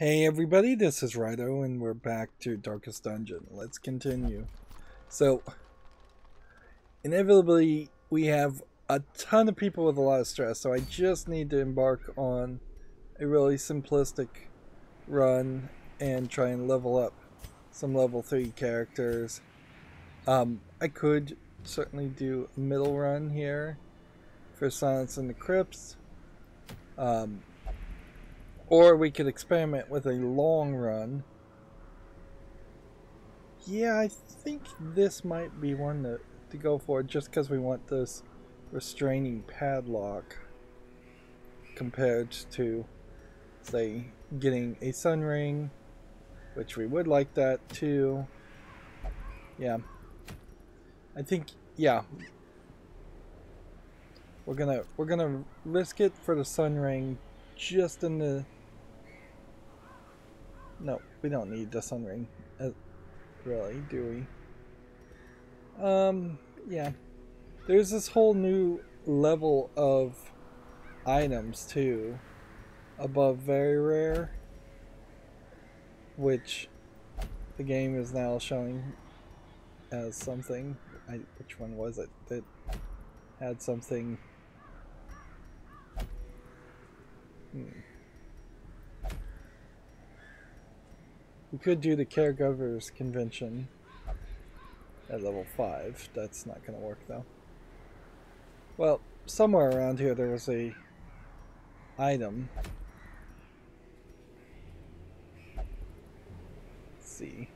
Hey everybody, this is Rydo and we're back to Darkest Dungeon. Let's continue. So, inevitably we have a ton of people with a lot of stress, so I just need to embark on a really simplistic run and try and level up some level 3 characters. I could certainly do a middle run here for Silence in the Crypts. Or we could experiment with a long run. Yeah, I think this might be one to go for just because we want this restraining padlock compared to, say, getting a sun ring, which we would like that too. Yeah. I think, yeah. We're gonna risk it for the sun ring just in the... No, we don't need the sun ring, really, do we? Yeah. There's this whole new level of items, too, above very rare, which the game is now showing as something. Which one was it that had something? We could do the Caregivers Convention at level 5. That's not going to work though. Well, somewhere around here there was a item. Let's see.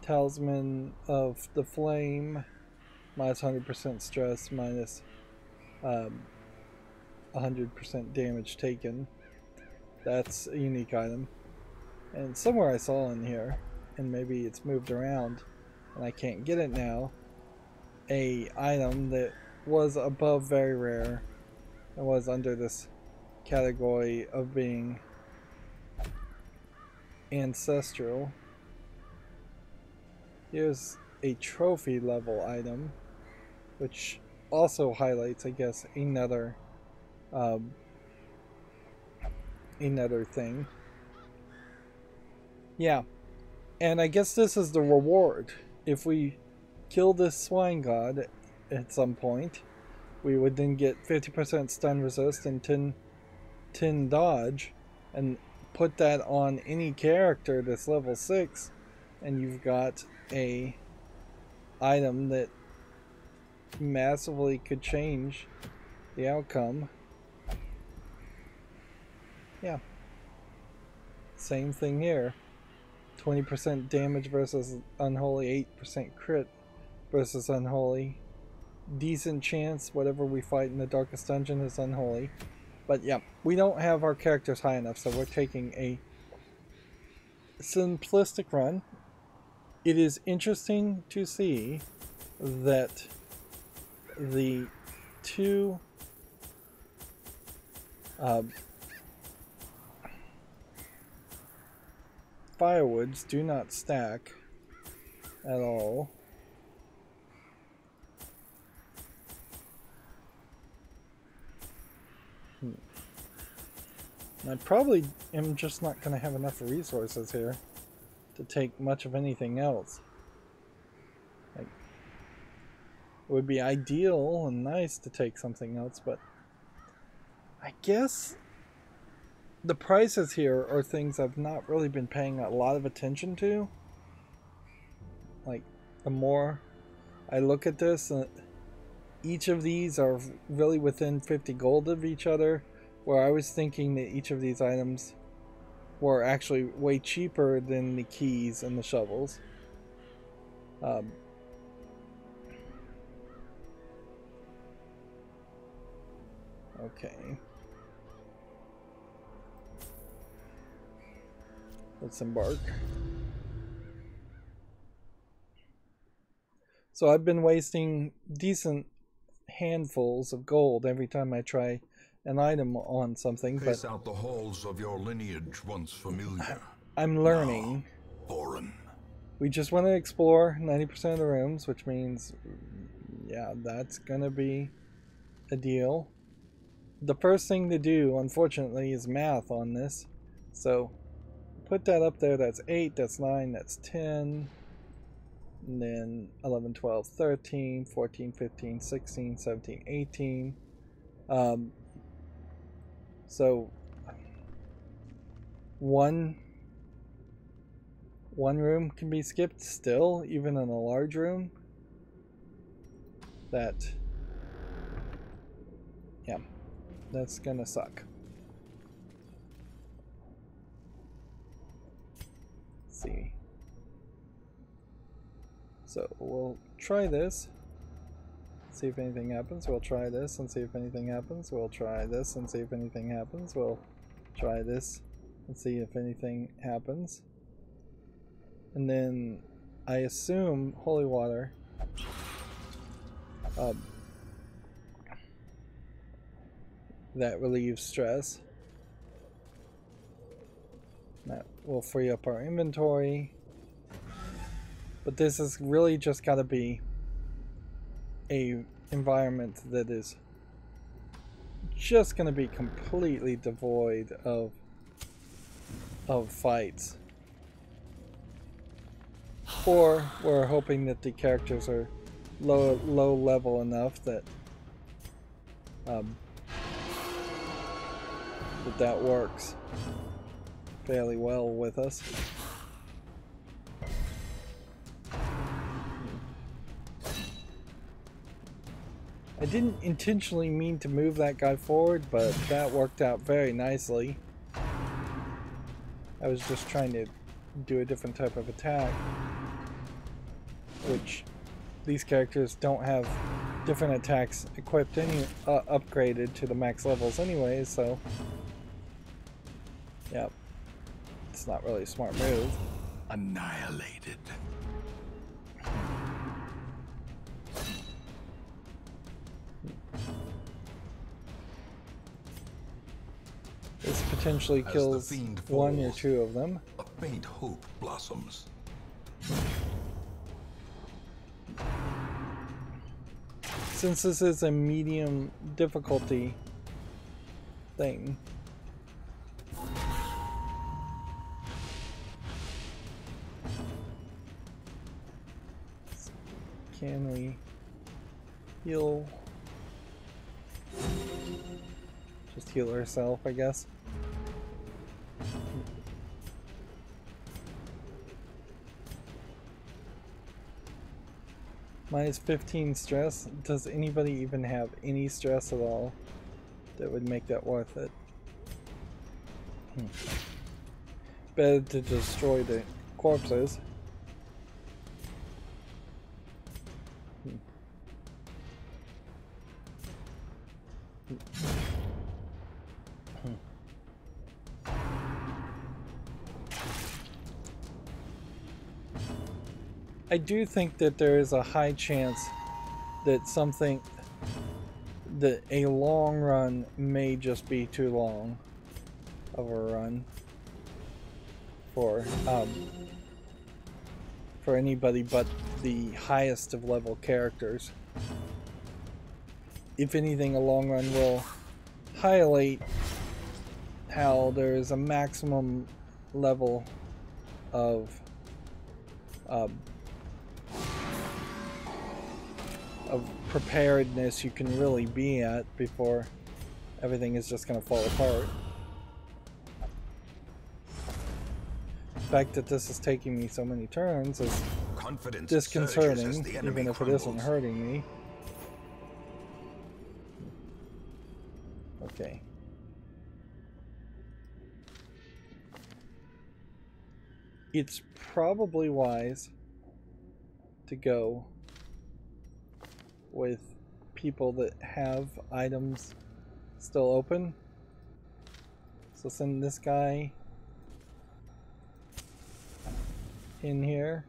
Talisman of the Flame, minus 100% stress, minus 100% damage taken. That's a unique item. And somewhere I saw in here, and maybe it's moved around and I can't get it now, a item that was above very rare and was under this category of being ancestral. Here's a trophy level item, which also highlights, I guess, another thing. Yeah, and I guess this is the reward. If we kill this swine god at some point, we would then get 50% stun resist and 10 dodge, and put that on any character that's level 6, and you've got a item that massively could change the outcome. Yeah. Same thing here. 20% damage versus unholy, 8% crit versus unholy. Decent chance whatever we fight in the Darkest Dungeon is unholy. But yeah, we don't have our characters high enough, so we're taking a simplistic run. It is interesting to see that the two firewoods do not stack at all. I probably am just not going to have enough resources here to take much of anything else. Like, it would be ideal and nice to take something else, but I guess the prices here are things I've not really been paying a lot of attention to. Like, the more I look at this, each of these are really within 50 gold of each other, where I was thinking that each of these items were actually way cheaper than the keys and the shovels. Okay. Let's embark. So I've been wasting decent handfuls of gold every time I try an item on something, Pace but out the halls of your lineage once familiar. I'm learning. Now, foreign. We just want to explore 90% of the rooms, which means, yeah, that's gonna be a deal. The first thing to do, unfortunately, is math on this. So put that up there. That's 8, that's 9, that's 10. And then 11, 12, 13, 14, 15, 16, 17, 18. So one room can be skipped still, even in a large room. That, yeah, that's gonna suck. Let's see. So we'll try this, see if anything happens. We'll try this and see if anything happens. We'll try this and see if anything happens. We'll try this and see if anything happens. And then I assume holy water that relieves stress. That will free up our inventory. But this is really just got to be a environment that is just going to be completely devoid of fights. Or we're hoping that the characters are low level enough that that works fairly well with us. I didn't intentionally mean to move that guy forward, but that worked out very nicely. I was just trying to do a different type of attack, which these characters don't have different attacks equipped upgraded to the max levels anyway, so yeah, it's not really a smart move. Annihilated. This potentially kills one or two of them. A faint hope blossoms. Since this is a medium difficulty thing, can we heal? Just heal herself, I guess. Minus 15 stress. Does anybody even have any stress at all that would make that worth it? Better to destroy the corpses. I do think that there is a high chance that that a long run may just be too long of a run for anybody but the highest of level characters. If anything, a long run will highlight how there is a maximum level of preparedness you can really be at before everything is just going to fall apart. The fact that this is taking me so many turns is disconcerting, even if it isn't hurting me. Okay. It's probably wise to go with people that have items still open. So send this guy in here.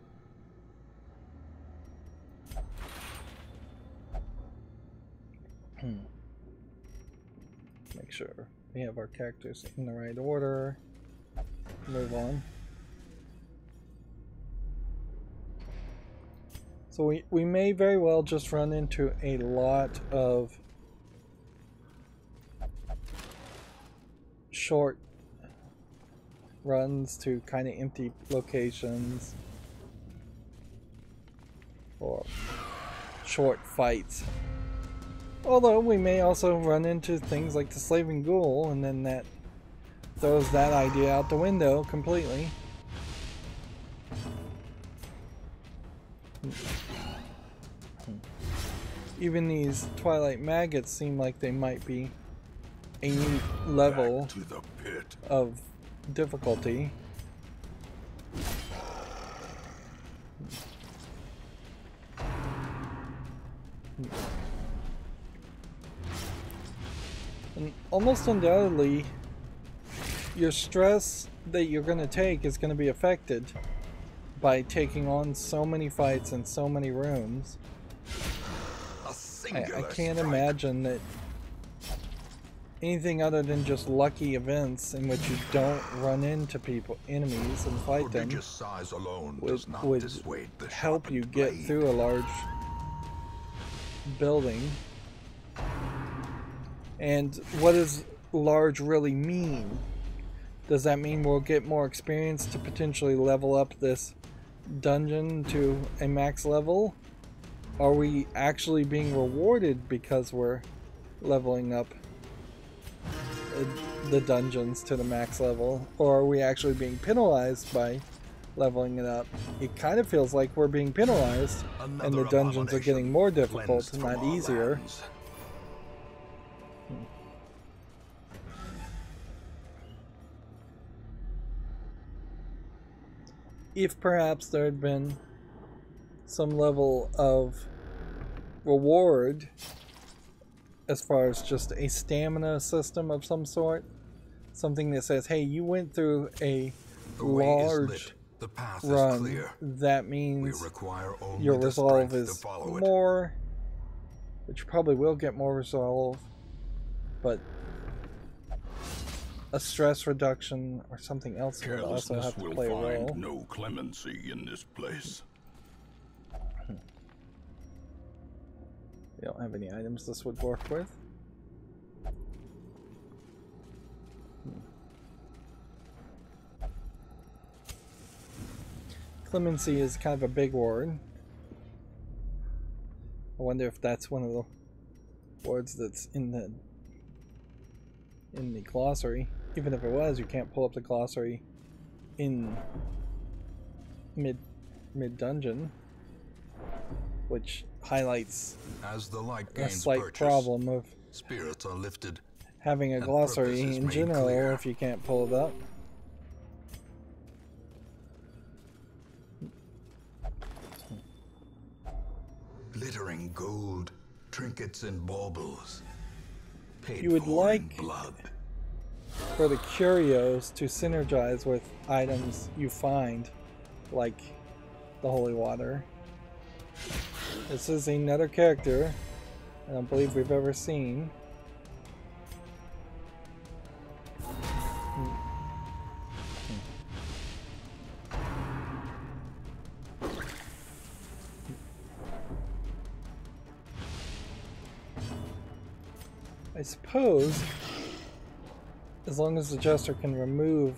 Make sure we have our characters in the right order. Move on. So we may very well just run into a lot of runs to kind of empty locations or short fights. Although we may also run into things like the Slaving Ghoul, and then that throws that idea out the window completely. Even these Twilight Maggots seem like they might be a new level to the pit of difficulty. And almost undoubtedly, your stress that you're going to take is going to be affected by taking on so many fights in so many rooms. I can't imagine that anything other than just lucky events in which you don't run into enemies and fight them size alone would help you get through a large building. And what does large really mean? Does that mean we'll get more experience to potentially level up this dungeon to a max level? Are we actually being rewarded because we're leveling up the dungeons to the max level? Or are we actually being penalized by leveling it up? It kind of feels like we're being penalized and the dungeons are getting more difficult, not easier. If perhaps there had been some level of reward as far as just a stamina system of some sort, something that says, hey, you went through a large run, that means your resolve is more, which you probably will get more resolve, but a stress reduction or something else will also have to play a role. No clemency in this place. We don't have any items this would work with. Clemency is kind of a big word. I wonder if that's one of the words that's in the glossary. Even if it was, you can't pull up the glossary in mid dungeon, which highlights as the light a slight problem of spirits are lifted, having a glossary in general if you can't pull it up. Glittering gold, trinkets and baubles. You would like blood for the curios to synergize with items you find, like the holy water. This is another character I don't believe we've ever seen. I suppose, as long as the Jester can remove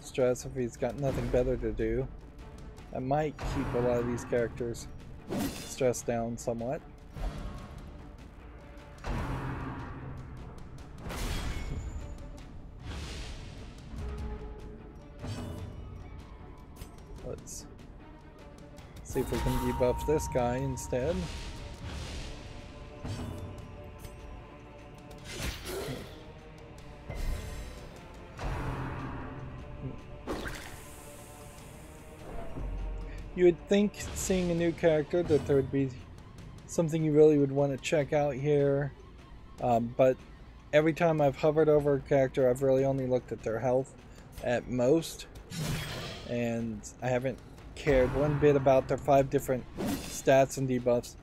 stress if he's got nothing better to do, that might keep a lot of these characters stressed down somewhat. Let's see if we can debuff this guy instead. You would think, seeing a new character, that there would be something you really would want to check out here, but every time I've hovered over a character, I've really only looked at their health at most, and I haven't cared one bit about their 5 different stats and debuffs.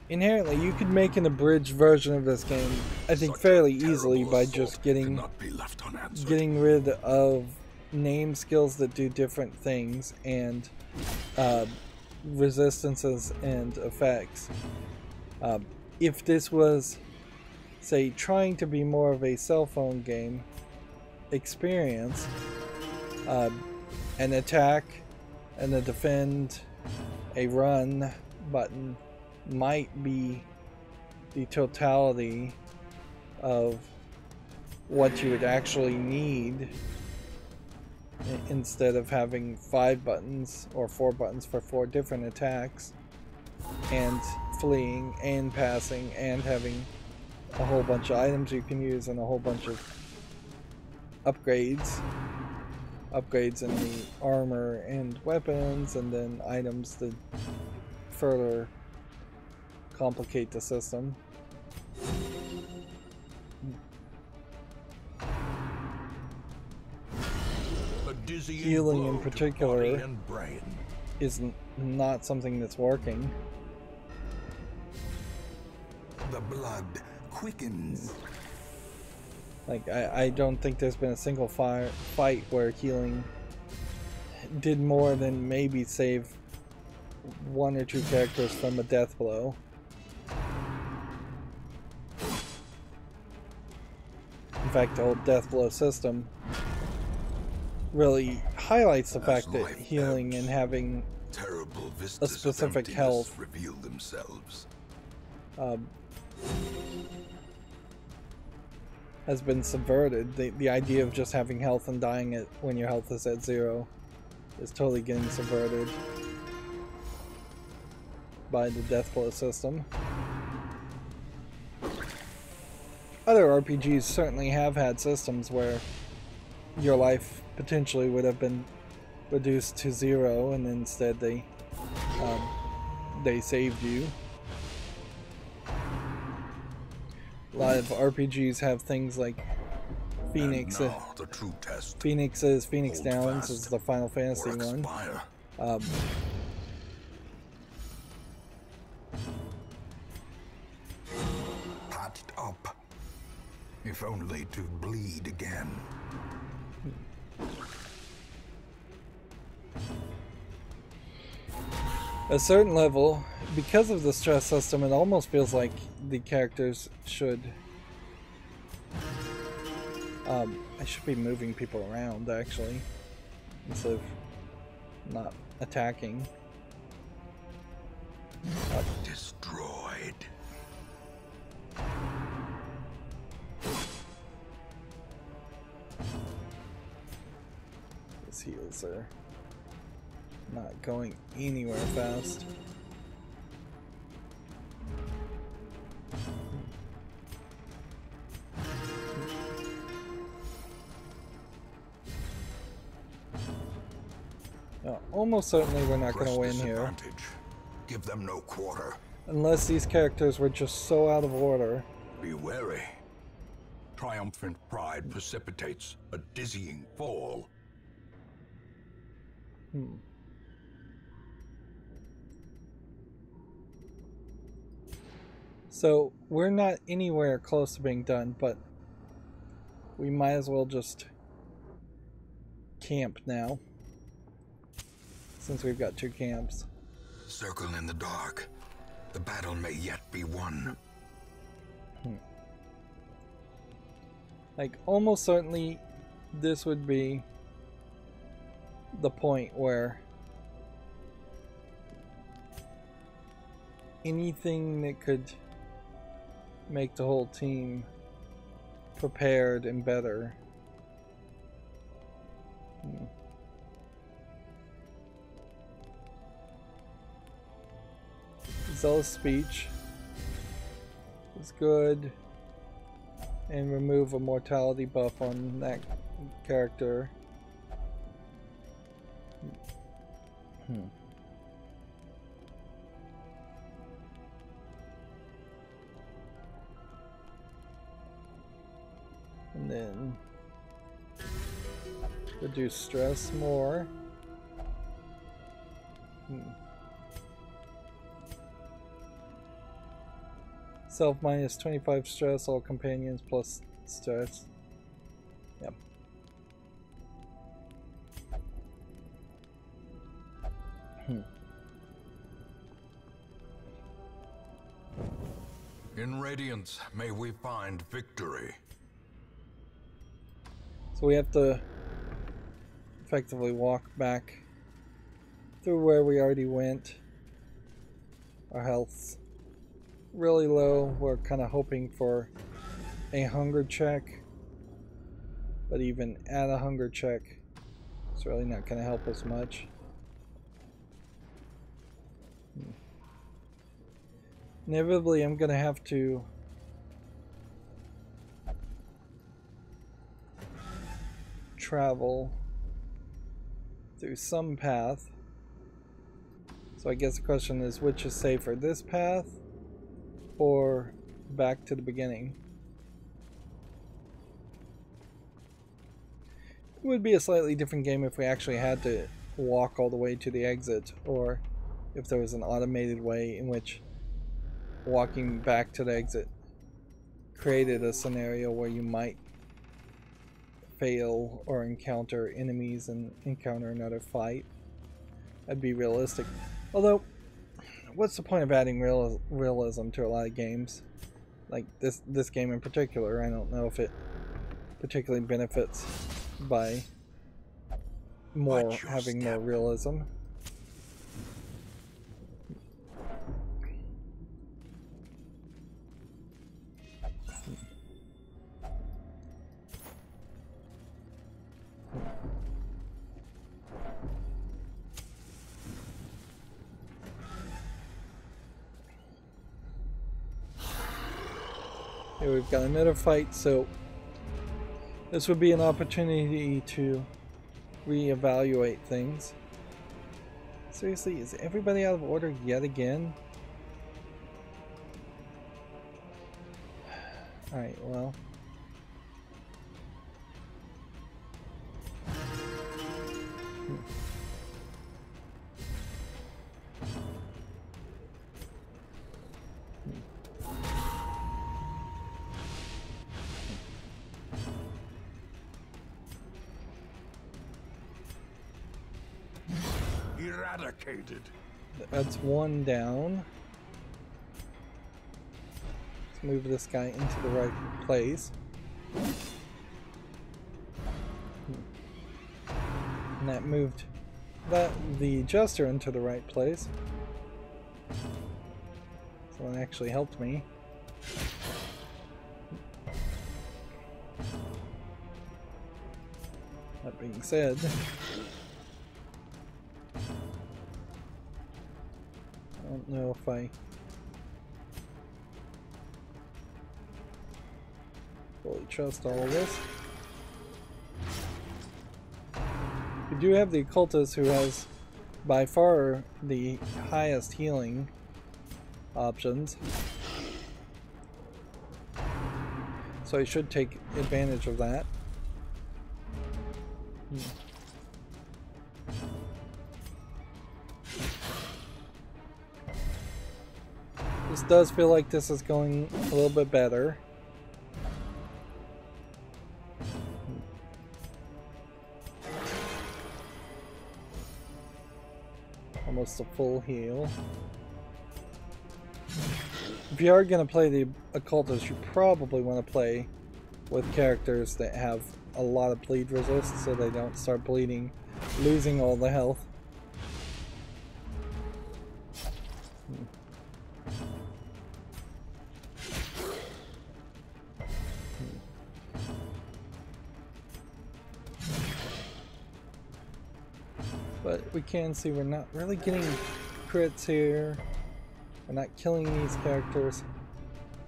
Inherently, you could make an abridged version of this game, I think, fairly easily by just getting rid of name skills that do different things and resistances and effects. If this was, say, trying to be more of a cell phone game, experience, an attack and a defend, a run button might be the totality of what you would actually need, instead of having 5 buttons or 4 buttons for 4 different attacks, and fleeing and passing and having a whole bunch of items you can use and a whole bunch of upgrades in the armor and weapons, and then items that further complicate the system. Healing in particular is not something that's working. The blood quickens. Like, I don't think there's been a single fight where healing did more than maybe save 1 or 2 characters from a death blow. In fact, the whole death blow system really highlights the fact that healing and having a specific health reveal themselves. Has been subverted. The idea of just having health and dying it when your health is at 0 is totally getting subverted by the death blow system. Other RPGs certainly have had systems where your life potentially would have been reduced to 0, and instead they saved you. A lot of RPGs have things like Phoenix. The true test. Phoenix Downs is the Final Fantasy one. Patched up, if only to bleed again. A certain level, because of the stress system, it almost feels like the characters should... I should be moving people around, actually, instead of not attacking. Destroyed. His heals are not going anywhere fast. Almost certainly we're not going to win here. Give them no quarter. Unless these characters were just so out of order. Be wary. Triumphant pride precipitates a dizzying fall. So we're not anywhere close to being done, but we might as well just camp now, since we've got 2 camps. Circle in the dark. The battle may yet be won. Like, almost certainly this would be the point where anything that could make the whole team prepared and better. Zealous speech is good, and remove a mortality buff on that character. And then reduce stress more. Self minus 25 stress, all companions plus stress. Yep. In Radiance, may we find victory. So So we have to effectively walk back through where we already went. Our health's really low. We're kind of hoping for a hunger check, but even at a hunger check, it's really not going to help us much. Inevitably, I'm going to have to travel through some path. So I guess the question is, which is safer, this path or back to the beginning? It would be a slightly different game if we actually had to walk all the way to the exit, or if there was an automated way in which walking back to the exit created a scenario where you might fail or encounter enemies and encounter another fight. That'd be realistic. Although, what's the point of adding realism to a lot of games? Like this game in particular, I don't know if it particularly benefits by having more realism. Here we've got another fight, so this would be an opportunity to reevaluate things. Seriously, is everybody out of order yet again? Alright, well. Eradicated. That's one down. Let's move this guy into the right place. And that moved the Jester into the right place. So it actually helped me. That being said, I don't know if I fully trust all of this. We do have the occultist, who has by far the highest healing options, so I should take advantage of that. This does feel like this is going a little bit better. Almost a full heal. If you are going to play the occultist, you probably want to play with characters that have a lot of bleed resist, so they don't start bleeding, losing all the health. But we can see we're not really getting crits here. We're not killing these characters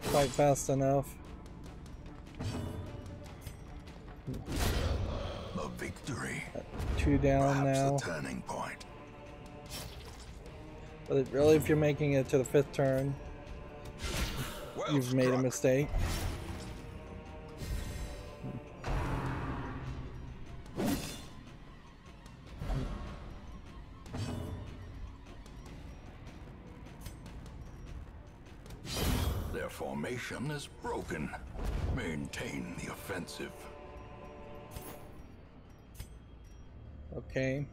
quite fast enough. A victory. Two down now. The turning point. But really, if you're making it to the 5th turn, you've made a mistake. Their formation is broken. Maintain the offensive. Okay.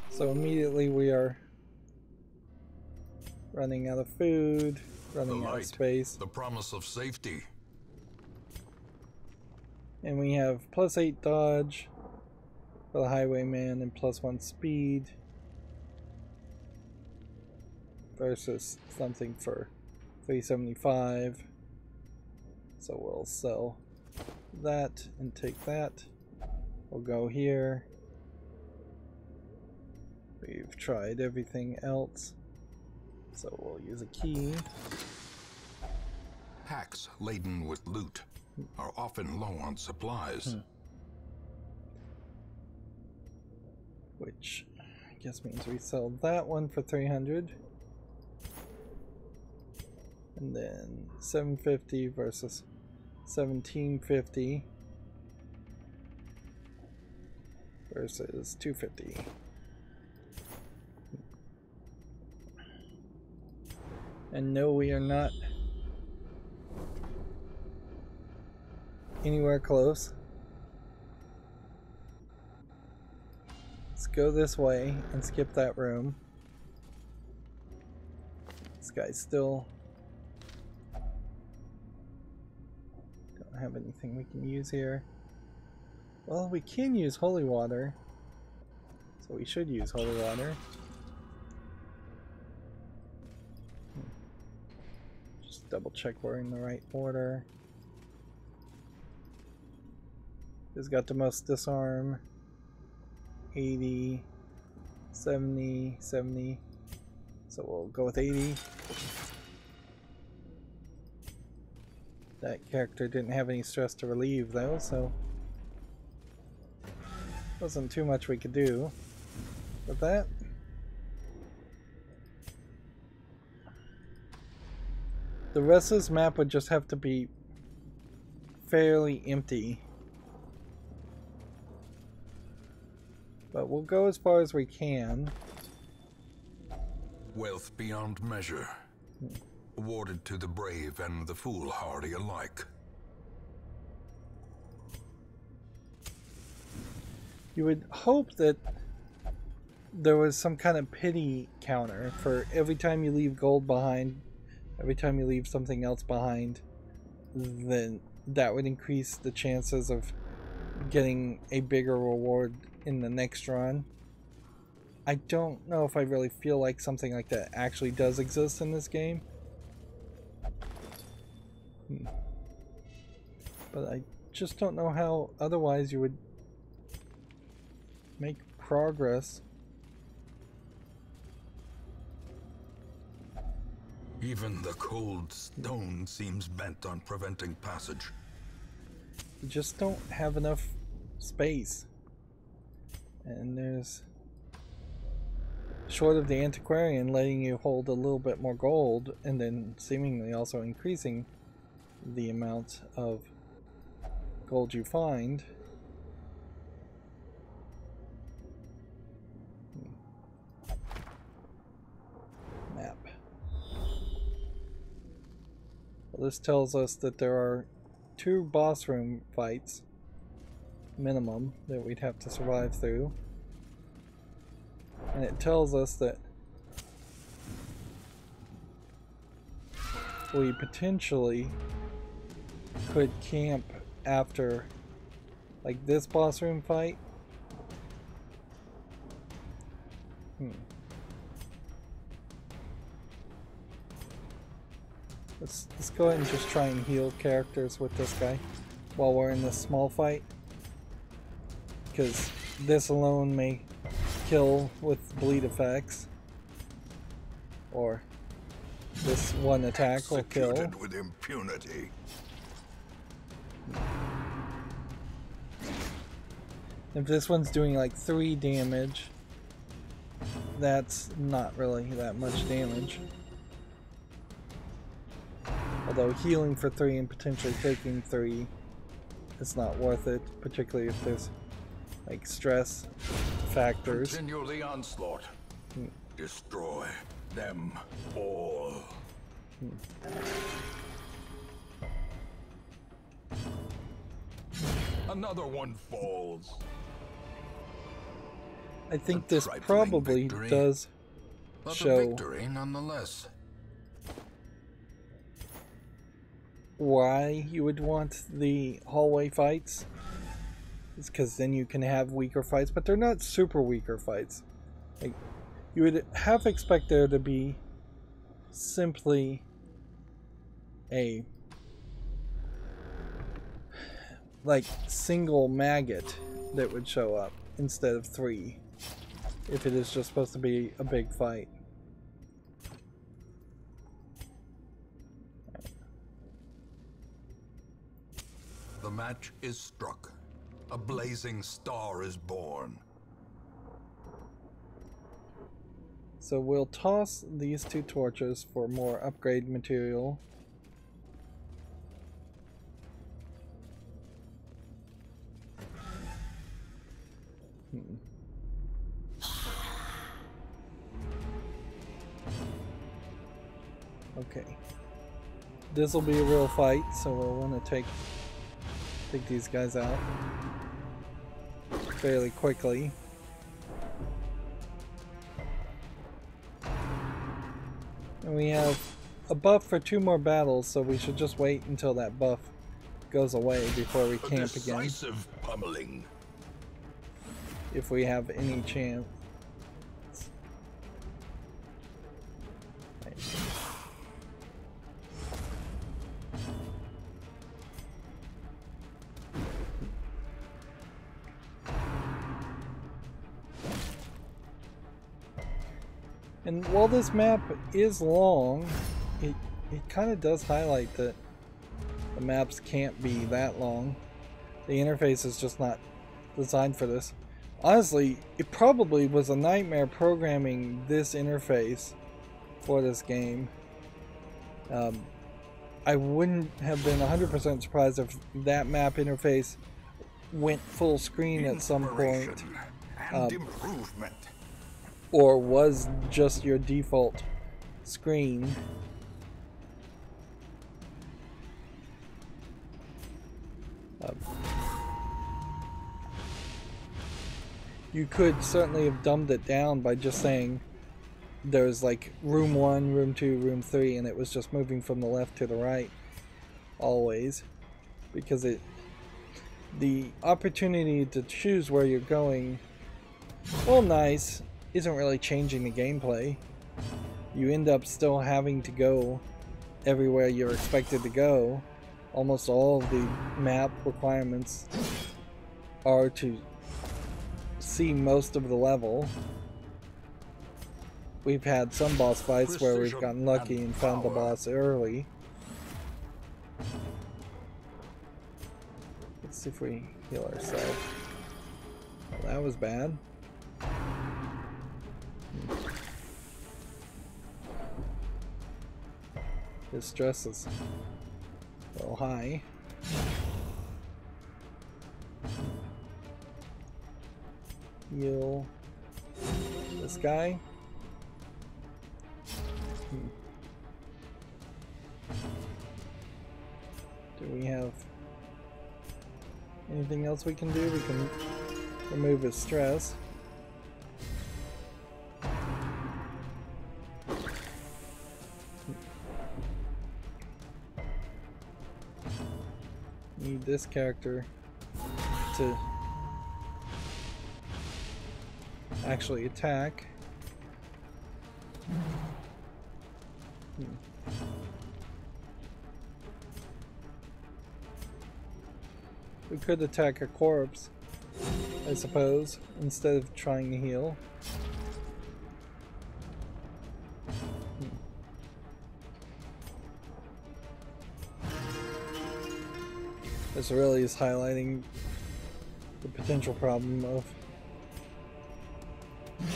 So immediately we are Running out of food, running out of space. The promise of safety. And we have +8 dodge for the highwayman and +1 speed versus something for 375. So we'll sell that and take that. We'll go here. We've tried everything else, so we'll use a key. Packs laden with loot are often low on supplies. Which I guess means we sell that one for 300. And then 750 versus 1750 versus 250. And no, we are not anywhere close. Let's go this way and skip that room. This guy's still don't have anything we can use here. Well, we can use holy water, so we should use holy water. Just double check we're in the right order. Who's got the most disarm? 80, 70, 70. So we'll go with 80. That character didn't have any stress to relieve though, so wasn't too much we could do with that. The rest of this map would just have to be fairly empty. But we'll go as far as we can. Wealth beyond measure, awarded to the brave and the foolhardy alike. You would hope that there was some kind of pity counter for every time you leave gold behind, every time you leave something else behind, then that would increase the chances of getting a bigger reward in the next run. I don't know if I really feel like something like that actually does exist in this game. But I just don't know how otherwise you would make progress. Even the cold stone seems bent on preventing passage. You just don't have enough space. And there's, short of the antiquarian letting you hold a little bit more gold and then seemingly also increasing the amount of gold you find. Map. Well, this tells us that there are 2 boss room fights minimum that we'd have to survive through, and it tells us that we potentially could camp after like this boss room fight. Let's go ahead and just try and heal characters with this guy while we're in this small fight, because this alone may kill with bleed effects, or this one attack will kill. Executed with impunity. If this one's doing like 3 damage, that's not really that much damage. Although healing for 3 and potentially taking 3, it's not worth it, particularly if there's like stress factors. Continue the onslaught. Destroy them all. Another one falls. I think this probably does But a show victory nonetheless. why you would want the hallway fights. It's because then you can have weaker fights, but they're not super weaker fights. Like, you would half expect there to be simply a like single maggot that would show up instead of 3 if it is just supposed to be a big fight. The match is struck. A blazing star is born. So we'll toss these 2 torches for more upgrade material. Okay. This will be a real fight, so we'll want to take these guys out fairly quickly. And we have a buff for 2 more battles, so we should just wait until that buff goes away before we camp again. Decisive pummeling. If we have any chance. And while this map is long, it kind of does highlight that the maps can't be that long. The interface is just not designed for this. Honestly, it probably was a nightmare programming this interface for this game. I wouldn't have been 100% surprised if that map interface went full screen at some point. And improvement. Or was just your default screen. You could certainly have dumbed it down by just saying there's like room 1, room 2, room 3, and it was just moving from the left to the right always, because the opportunity to choose where you're going, well, nice, isn't really changing the gameplay. You end up still having to go everywhere you're expected to go. Almost all of the map requirements are to see most of the level. We've had some boss fights where we've gotten lucky and found the boss early. Let's see if we heal ourselves. Well, that was bad. His stress is a little high. Heal this guy. Do we have anything else we can do? We can remove his stress. Need this character to actually attack. We could attack a corpse, I suppose, instead of trying to heal. This really is highlighting the potential problem of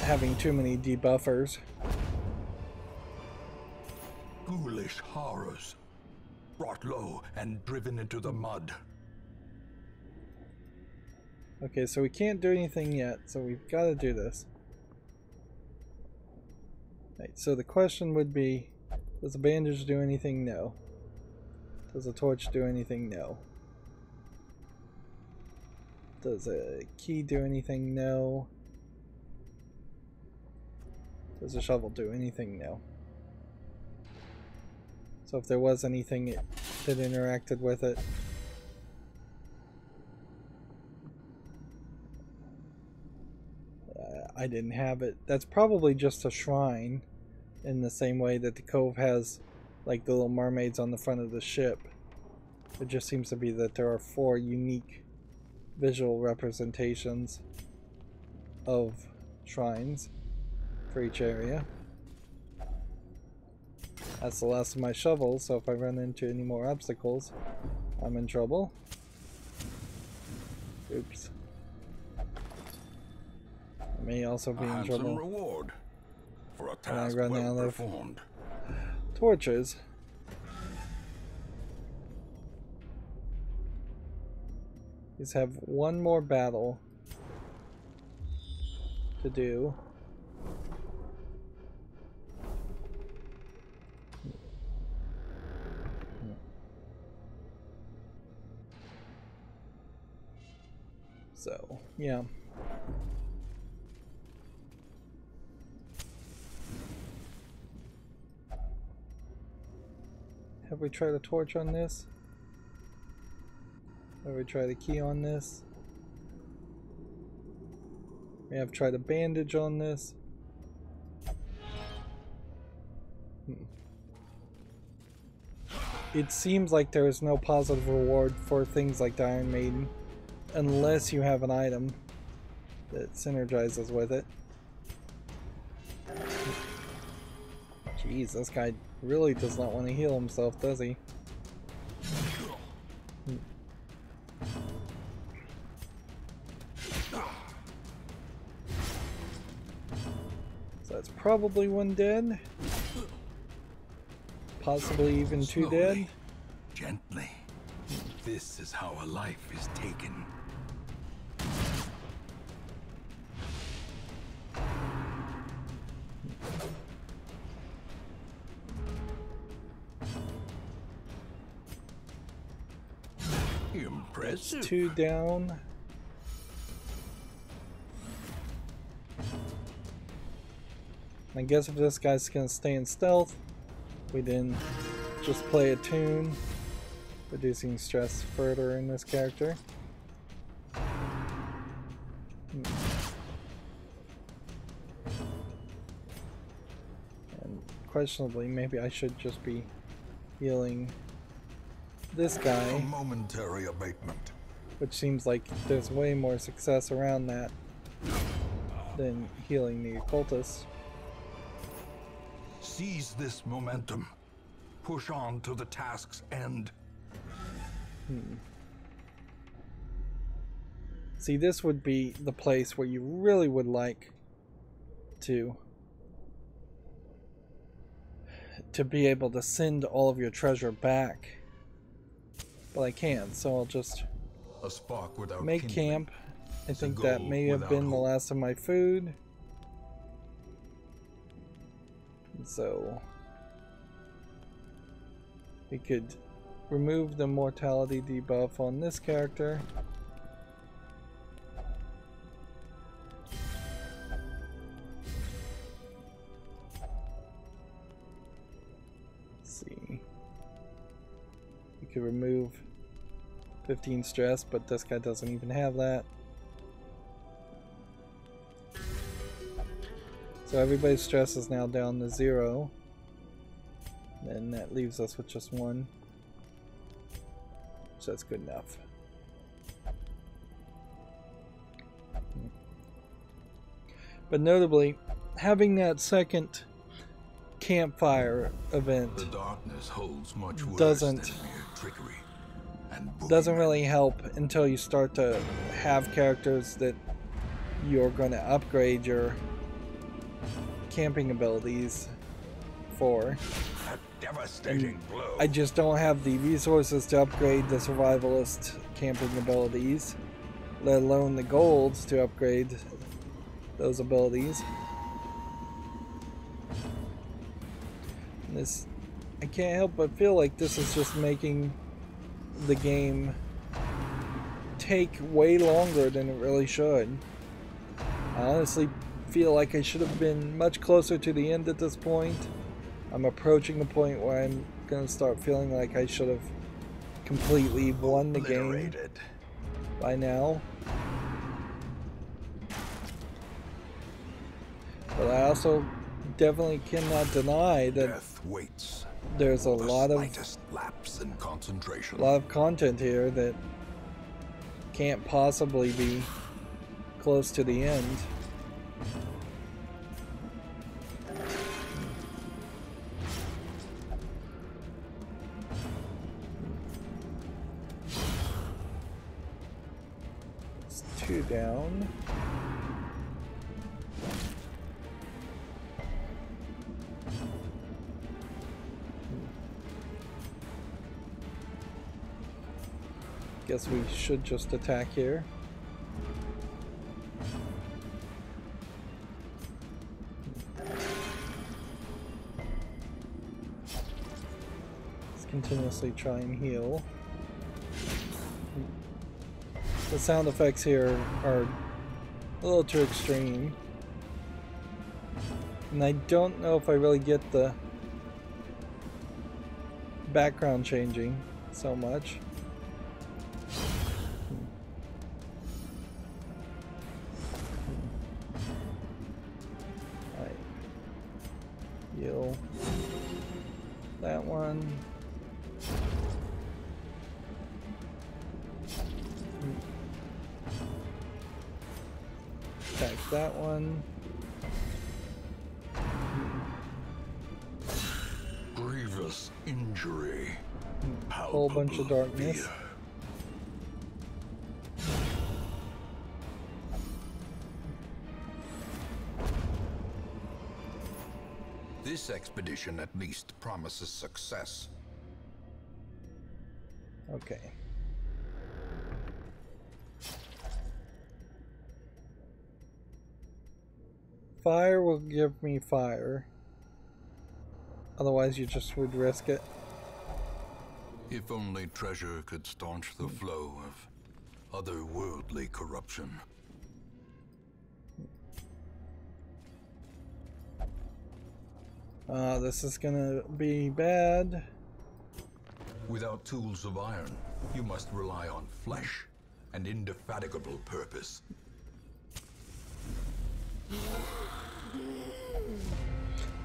having too many debuffers. Ghoulish horrors, brought low and driven into the mud. Okay, so we can't do anything yet, so we've got to do this. Right, so the question would be, does a bandage do anything? No. Does a torch do anything? No. Does a key do anything? No. Does a shovel do anything? No. So if there was anything that interacted with it. I didn't have it. That's probably just a shrine, in the same way that the cove has like the little mermaids on the front of the ship. It just seems to be that there are 4 unique visual representations of shrines for each area. That's the last of my shovels, so if I run into any more obstacles, I'm in trouble. Oops. I may also be in trouble reward for a when I task run well out of performed. torches. These have one more battle to do. So, yeah. Have we tried a torch on this? Have we tried a key on this? We have tried a bandage on this. It seems like there is no positive reward for things like the Iron Maiden unless you have an item that synergizes with it. Jeez, this guy really does not want to heal himself, does he? So that's probably 1 dead. Possibly even 2 dead. Gently. This is how a life is taken. Impressive. 2 down. I guess if this guy's gonna stay in stealth, we didn't just play a tune, reducing stress further in this character. And questionably, maybe I should just be healing this guy. A momentary abatement. Which seems like there's way more success around that than healing the occultist. Seize this momentum. Push on to the task's end. See, this would be the place where you really would like to be able to send all of your treasure back. But I can't, so I'll just A spark without make kindling. camp. I It's a think that goal may have without been the hope. last of my food. So we could remove the mortality debuff on this character. Let's see. We could remove 15 stress, but this guy doesn't even have that. So everybody's stress is now down to 0. And that leaves us with just 1. So that's good enough. But notably, having that second campfire event The darkness holds much worse doesn't than mere trickery and doesn't boogeymen. really help until you start to have characters that you're going to upgrade your camping abilities for. A devastating blow. I just don't have the resources to upgrade the survivalist camping abilities, let alone the golds to upgrade those abilities. This, I can't help but feel like this is just making the game take way longer than it really should. I honestly feel like I should have been much closer to the end at this point. I'm approaching the point where I'm gonna start feeling like I should have completely won the game by now. But I also definitely cannot deny that Death waits. there's a lot of lapse in concentration. content here that can't possibly be close to the end. It's 2 down. Guess we should just attack here. Let's continuously try and heal. The sound effects here are a little too extreme. And I don't know if I really get the background changing so much. Heal that one. Attack that one. Grievous injury. Whole bunch of darkness. Fear. This expedition at least promises success. Okay. Fire will give me fire. Otherwise you just would risk it. If only treasure could staunch the flow of otherworldly corruption. This is gonna be bad. Without tools of iron, you must rely on flesh and indefatigable purpose.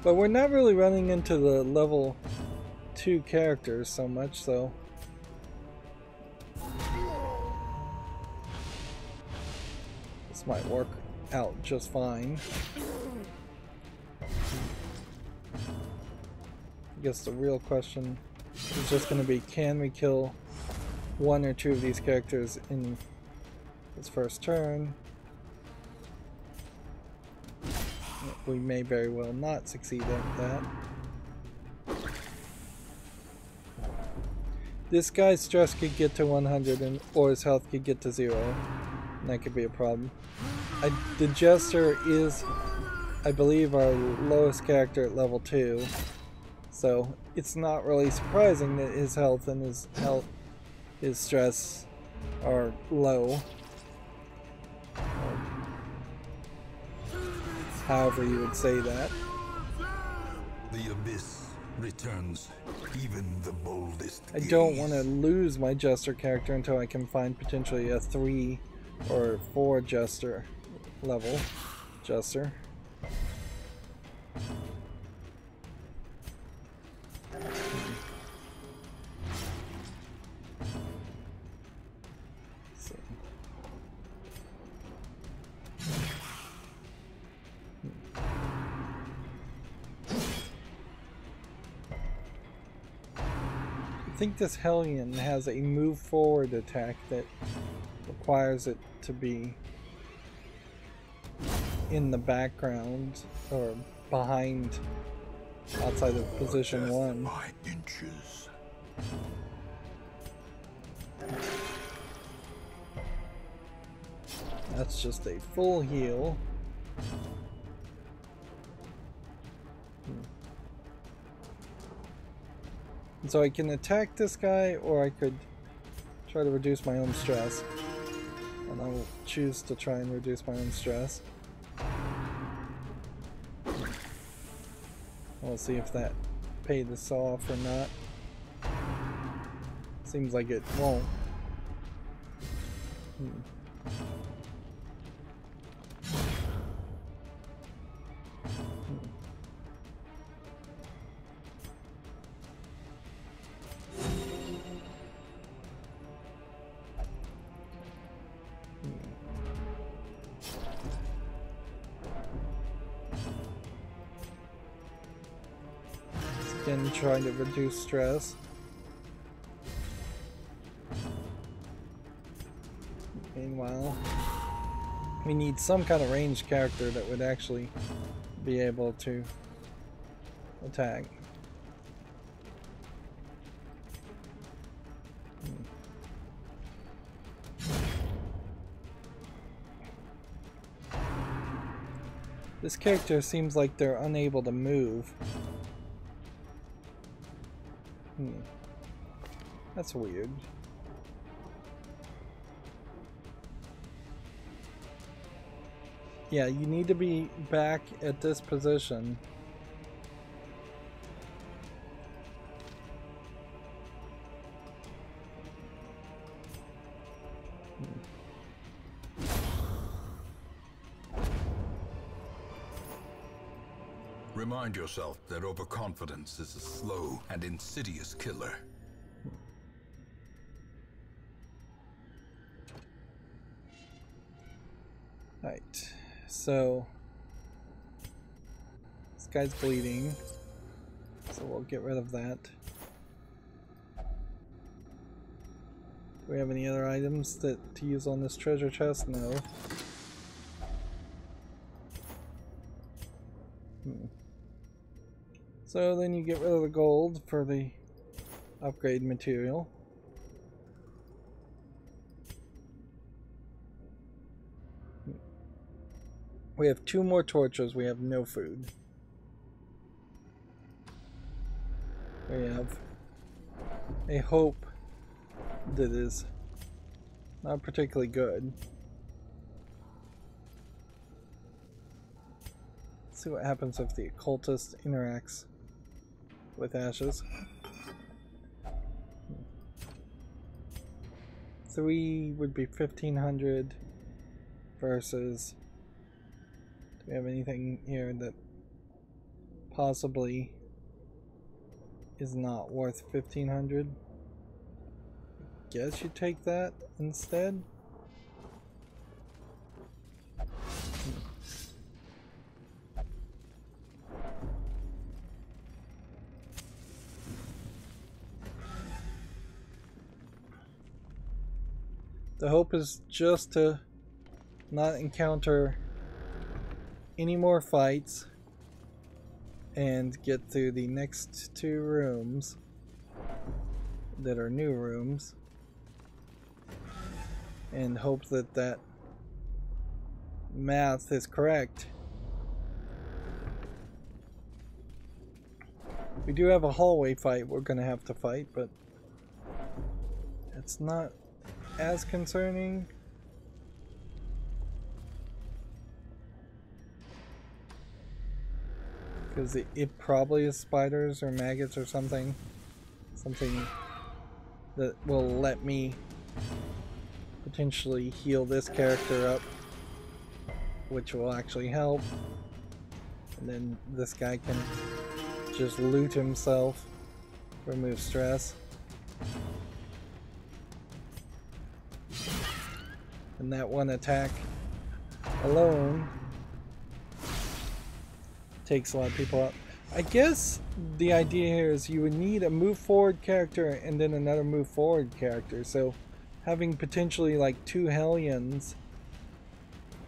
But we're not really running into the level 2 characters so much, so this might work out just fine. I guess the real question is just going to be, can we kill 1 or 2 of these characters in his first turn? We may very well not succeed at that. This guy's stress could get to 100 or his health could get to 0, and that could be a problem. The Jester is, I believe, our lowest character at level 2, so it's not really surprising that his health and his stress are low. However you would say that. The abyss returns even the boldest. I don't want to lose my Jester character until I can find potentially a 3 or 4 Jester level Jester. I think this Hellion has a move forward attack that requires it to be in the background or behind, outside of position 1. By inches. That's just a full heal. And so I can attack this guy, or I could try to reduce my own stress. And I will choose to try and reduce my own stress. We'll see if that paid this off or not. Seems like it won't. Again, trying to reduce stress. Meanwhile, we need some kind of ranged character that would actually be able to attack. This character seems like they're unable to move. That's weird. Yeah, you need to be back at this position. Remind yourself that overconfidence is a slow and insidious killer. Right, so this guy's bleeding, so we'll get rid of that. Do we have any other items to use on this treasure chest? No. So then you get rid of the gold for the upgrade material. We have 2 more torches, we have no food. We have a hope that is not particularly good. Let's see what happens if the occultist interacts with ashes. 3 would be 1500 versus... Do we have anything here that possibly is not worth 1500? Guess you take that instead? The hope is just to not encounter any more fights and get through the next 2 rooms that are new rooms, and hope that that math is correct. We do have a hallway fight we're gonna have to fight, but it's not as concerning. Because it probably is spiders or maggots or something. Something that will let me potentially heal this character up, which will actually help. And then this guy can just loot himself, remove stress. And that one attack alone takes a lot of people out. I guess the idea here is you would need a move forward character and then another move forward character. So having potentially like 2 Hellions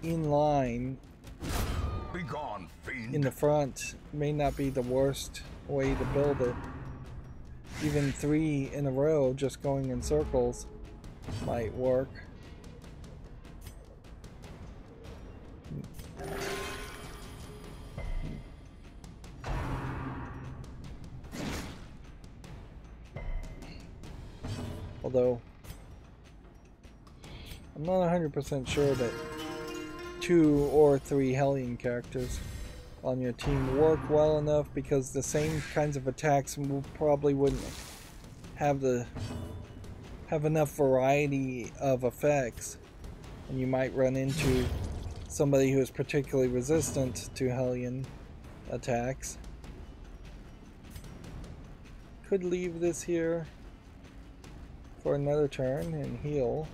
in line Be gone, fiend. in the front may not be the worst way to build it. Even 3 in a row just going in circles might work. Although I'm not 100% sure that 2 or 3 Hellion characters on your team work well enough, because the same kinds of attacks probably wouldn't have the have enough variety of effects, and you might run into somebody who is particularly resistant to Hellion attacks. Could leave this here for another turn and heal.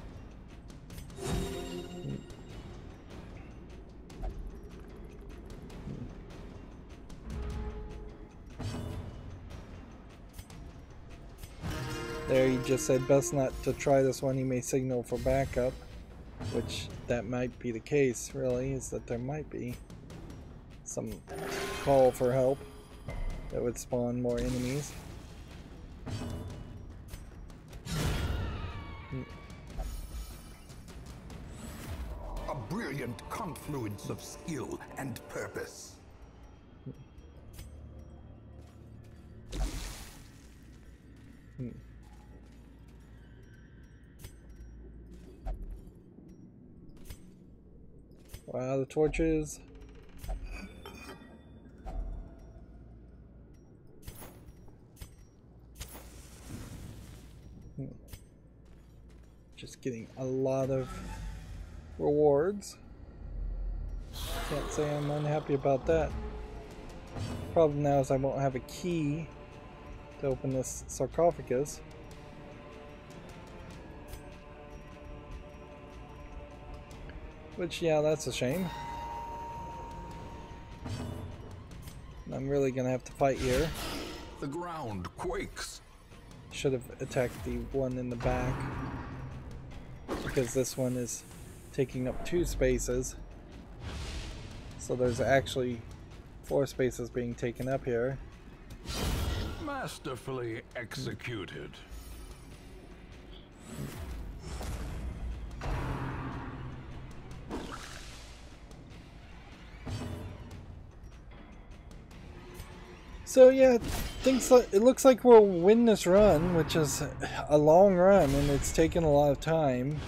There, he just said best not to try this one, he may signal for backup. Which, that might be the case, really, is that there might be some call for help that would spawn more enemies. A brilliant confluence of skill and purpose. Wow, the torches. Just getting a lot of rewards. Can't say I'm unhappy about that. Problem now is I won't have a key to open this sarcophagus. Which, yeah, that's a shame. I'm really gonna have to fight here. The ground quakes. Should have attacked the one in the back, because this one is taking up 2 spaces. So there's actually 4 spaces being taken up here. Masterfully executed. So yeah, it looks like we'll win this run, which is a long run, and it's taken a lot of time.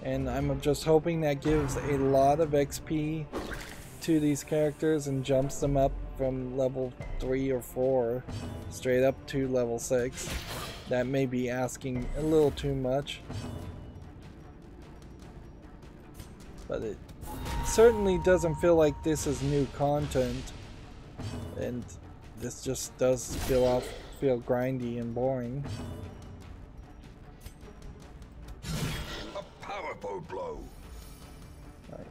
And I'm just hoping that gives a lot of XP to these characters and jumps them up from level 3 or 4 straight up to level 6. That may be asking a little too much, but it certainly doesn't feel like this is new content, and this just does feel grindy and boring. A powerful blow. Right.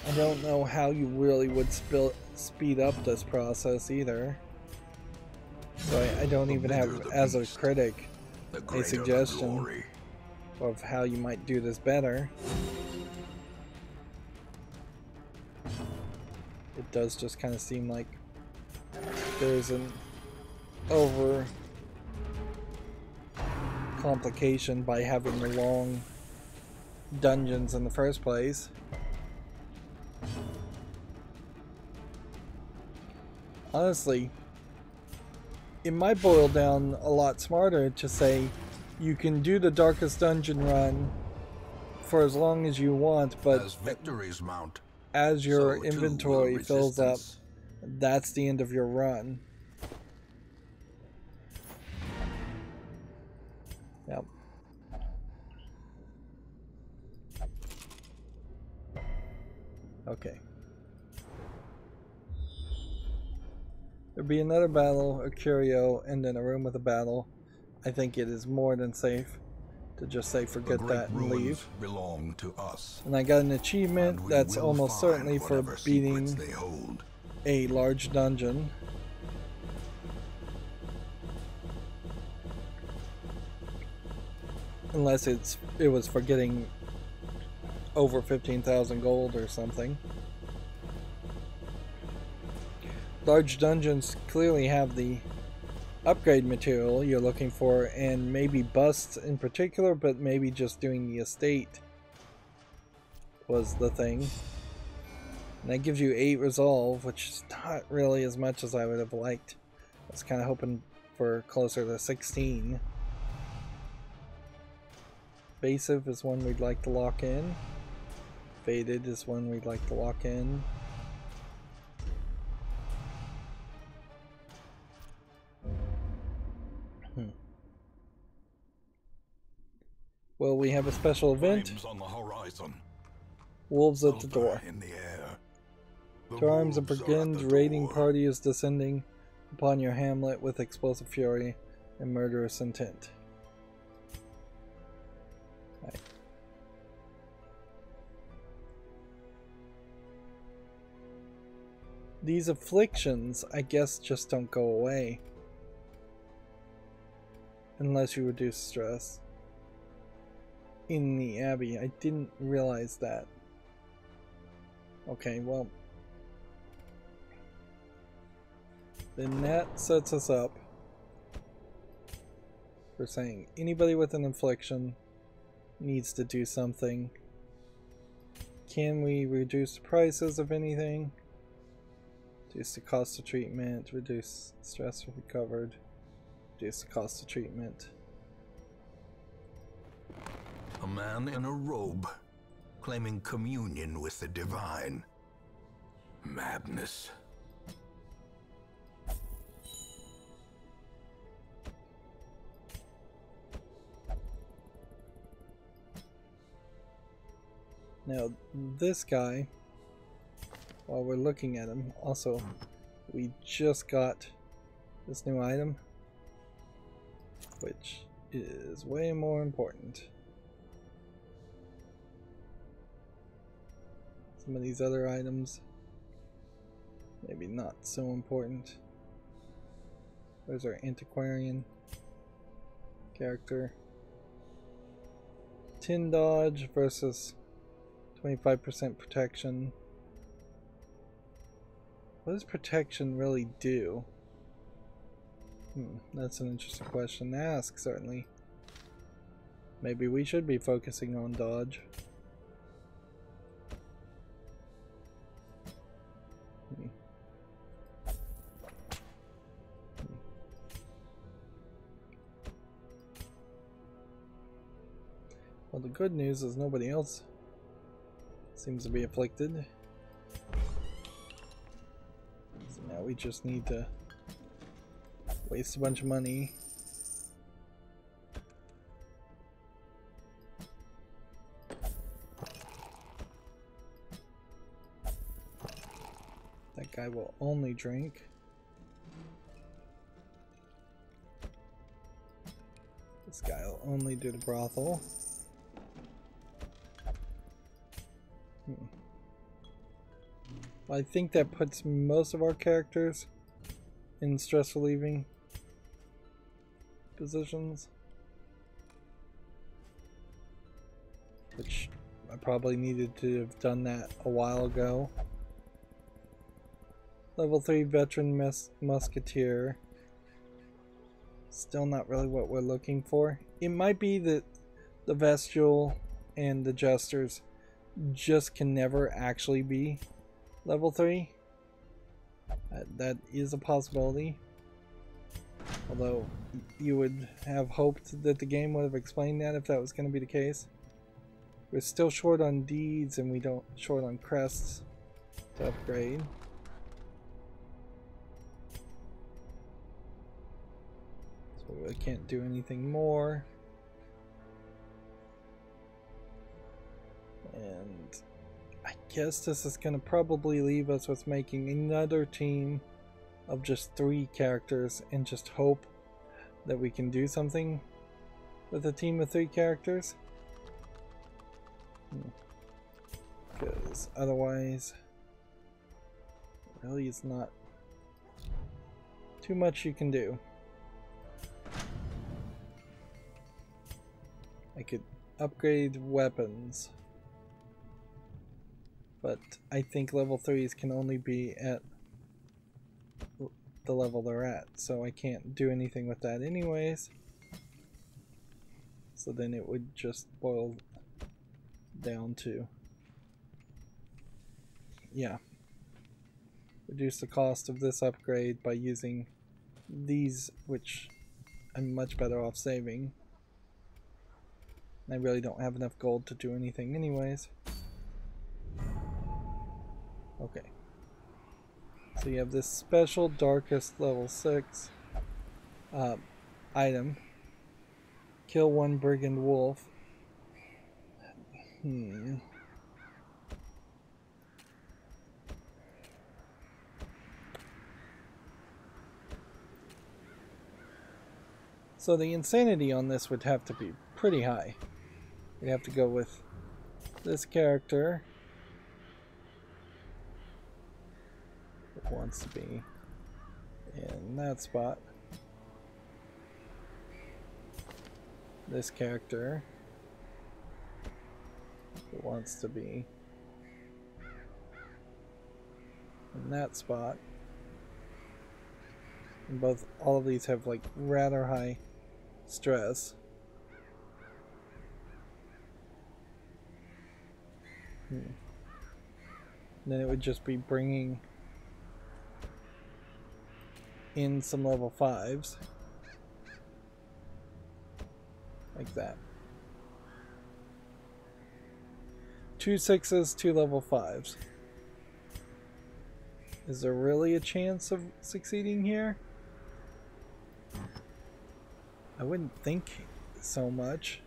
I don't know how you really would speed up this process either. So I don't even have, as a critic, a suggestion of how you might do this better. It does just kind of seem like there's an over complication by having the long dungeons in the first place. Honestly, it might boil down a lot smarter to say you can do the darkest dungeon run for as long as you want, but as victories mount, as your so inventory fills up, that's the end of your run. Yep. Okay. There'll be another battle, a curio, and then a room with a battle. I think it is more than safe to just say forget that and leave. Belong to us. And I got an achievement that's almost certainly for beating a large dungeon. Unless it was for getting over 15,000 gold or something. Large dungeons clearly have the upgrade material you're looking for, and maybe busts in particular, but maybe just doing the estate was the thing. And that gives you 8 resolve, which is not really as much as I would have liked. I was kind of hoping for closer to 16. Evasive is one we'd like to lock in. Faded is one we'd like to lock in. Well, we have a special event. On the horizon. Wolves at the door. In the air. To arms, a brigand raiding party is descending upon your hamlet with explosive fury and murderous intent. Right. These afflictions, I guess, just don't go away. Unless you reduce stress. In the Abbey, I didn't realize that. Okay, well. Then that sets us up for saying anybody with an affliction needs to do something. Can we reduce the prices of anything? Reduce the cost of treatment, reduce stress recovered, reduce the cost of treatment. A man in a robe, claiming communion with the divine. Madness. Now, this guy, while we're looking at him, also, we just got this new item, which is way more important. Some of these other items, maybe not so important. There's our antiquarian character. 10 dodge versus 25% protection. What does protection really do? That's an interesting question to ask, certainly. Maybe we should be focusing on dodge. Well, the good news is nobody else seems to be afflicted. So now we just need to waste a bunch of money. That guy will only drink. This guy will only do the brothel. I think that puts most of our characters in stress relieving positions, which I probably needed to have done that a while ago. Level 3 veteran musketeer. Still not really what we're looking for. It might be that the Vestial and the Jesters just can never actually be level 3. That is a possibility. Although you would have hoped that the game would have explained that if that was going to be the case. We're still short on deeds and we don't short on crests to upgrade. So we really can't do anything more. And I guess this is going to probably leave us with making another team of just 3 characters and just hope that we can do something with a team of 3 characters. Because otherwise, really is not too much you can do. I could upgrade weapons, but I think level 3s can only be at the level they're at, so I can't do anything with that anyways. So then it would just boil down to, yeah, reduce the cost of this upgrade by using these, which I'm much better off saving. I really don't have enough gold to do anything anyways. Okay. So you have this special darkest level 6 item. Kill one brigand wolf. So the insanity on this would have to be pretty high. We'd have to go with this character. It wants to be in that spot. This character. It wants to be in that spot. And all of these have like rather high stress. Then it would just be bringing in some level 5s. Like that. 2 6s, 2 level 5s. Is there really a chance of succeeding here? I wouldn't think so much.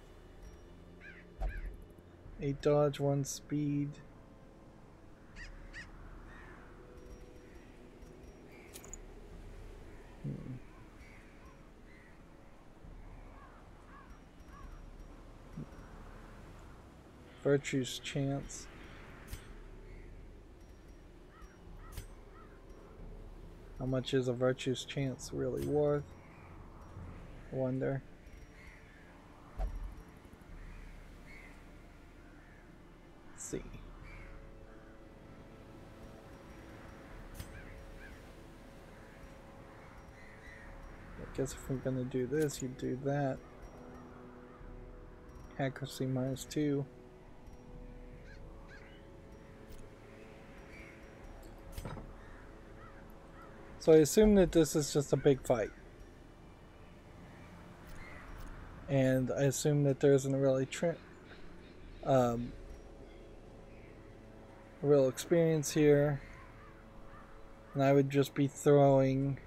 8 dodge, 1 speed. Virtue's chance. How much is a virtue's chance really worth? I wonder. Let's see. I guess if we're gonna do this, you do that. Accuracy -2. So I assume that this is just a big fight. And I assume that there isn't a really real experience here. And I would just be throwing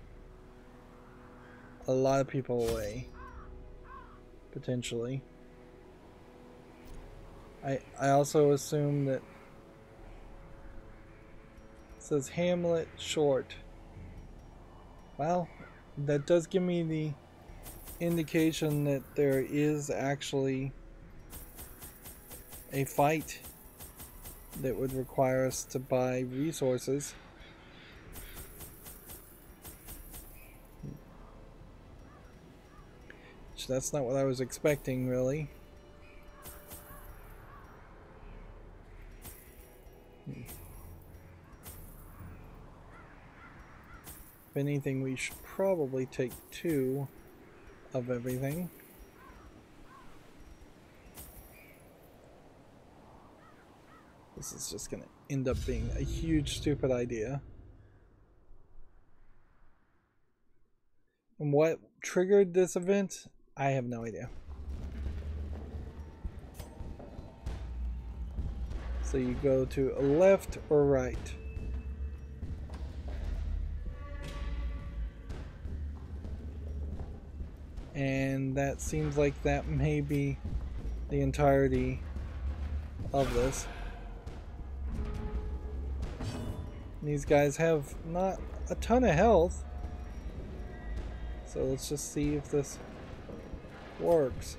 a lot of people away. Potentially. I also assume that it says Hamlet short. Well, that does give me the indication that there is actually a fight that would require us to buy resources. Which that's not what I was expecting, really. If anything, we should probably take 2 of everything. This is just going to end up being a huge stupid idea. And what triggered this event? I have no idea. So you go to left or right. And that seems like that may be the entirety of this. These guys have not a ton of health. So let's just see if this works.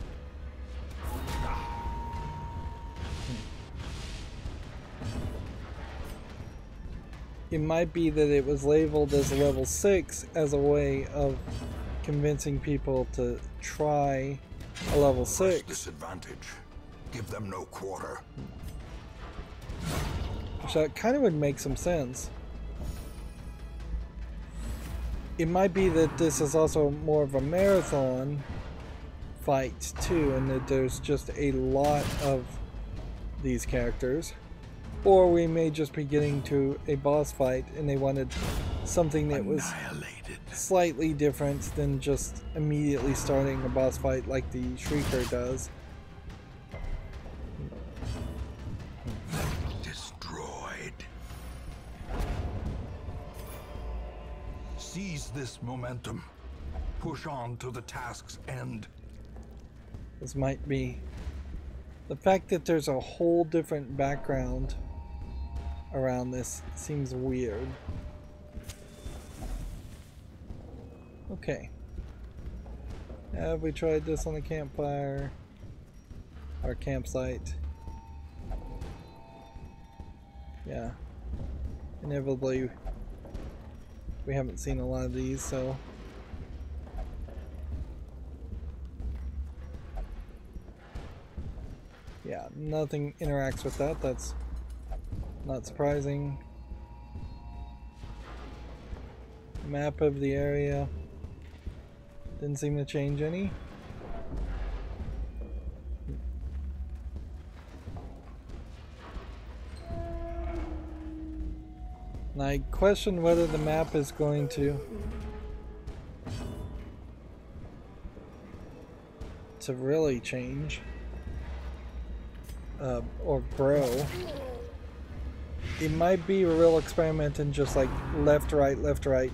It might be that it was labeled as level 6 as a way of convincing people to try a level 6. Disadvantage. Give them no quarter. Which that kind of would make some sense. It might be that this is also more of a marathon fight too, and that there's just a lot of these characters. Or we may just be getting to a boss fight and they wanted something that was slightly different than just immediately starting a boss fight like the Shrieker does. Seize this momentum. Push on to the task's end. This might be... The fact that there's a whole different background around this seems weird. Okay. Have we tried this on the campfire? Our campsite? Yeah. Inevitably, we haven't seen a lot of these, so... Yeah, nothing interacts with that. That's not surprising. Map of the area. Didn't seem to change any. And I question whether the map is going to really change or grow. It might be a real experiment in just like left, right,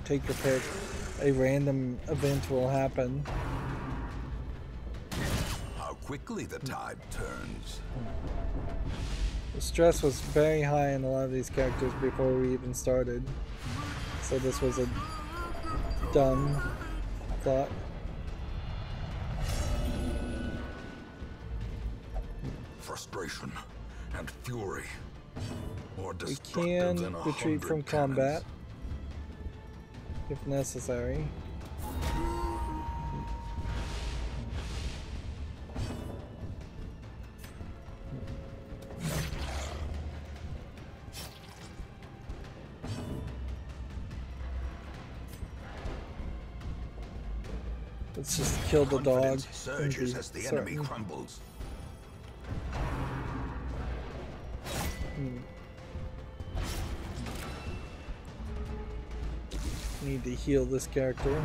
take your pick. A random event will happen. How quickly the tide turns. The stress was very high in a lot of these characters before we even started. So this was a dumb thought. Frustration and fury. More We destructive can than a retreat from 100 cannons. combat if necessary. Let's just kill the dog. Confidence surges as the enemy crumbles. Need to heal this character.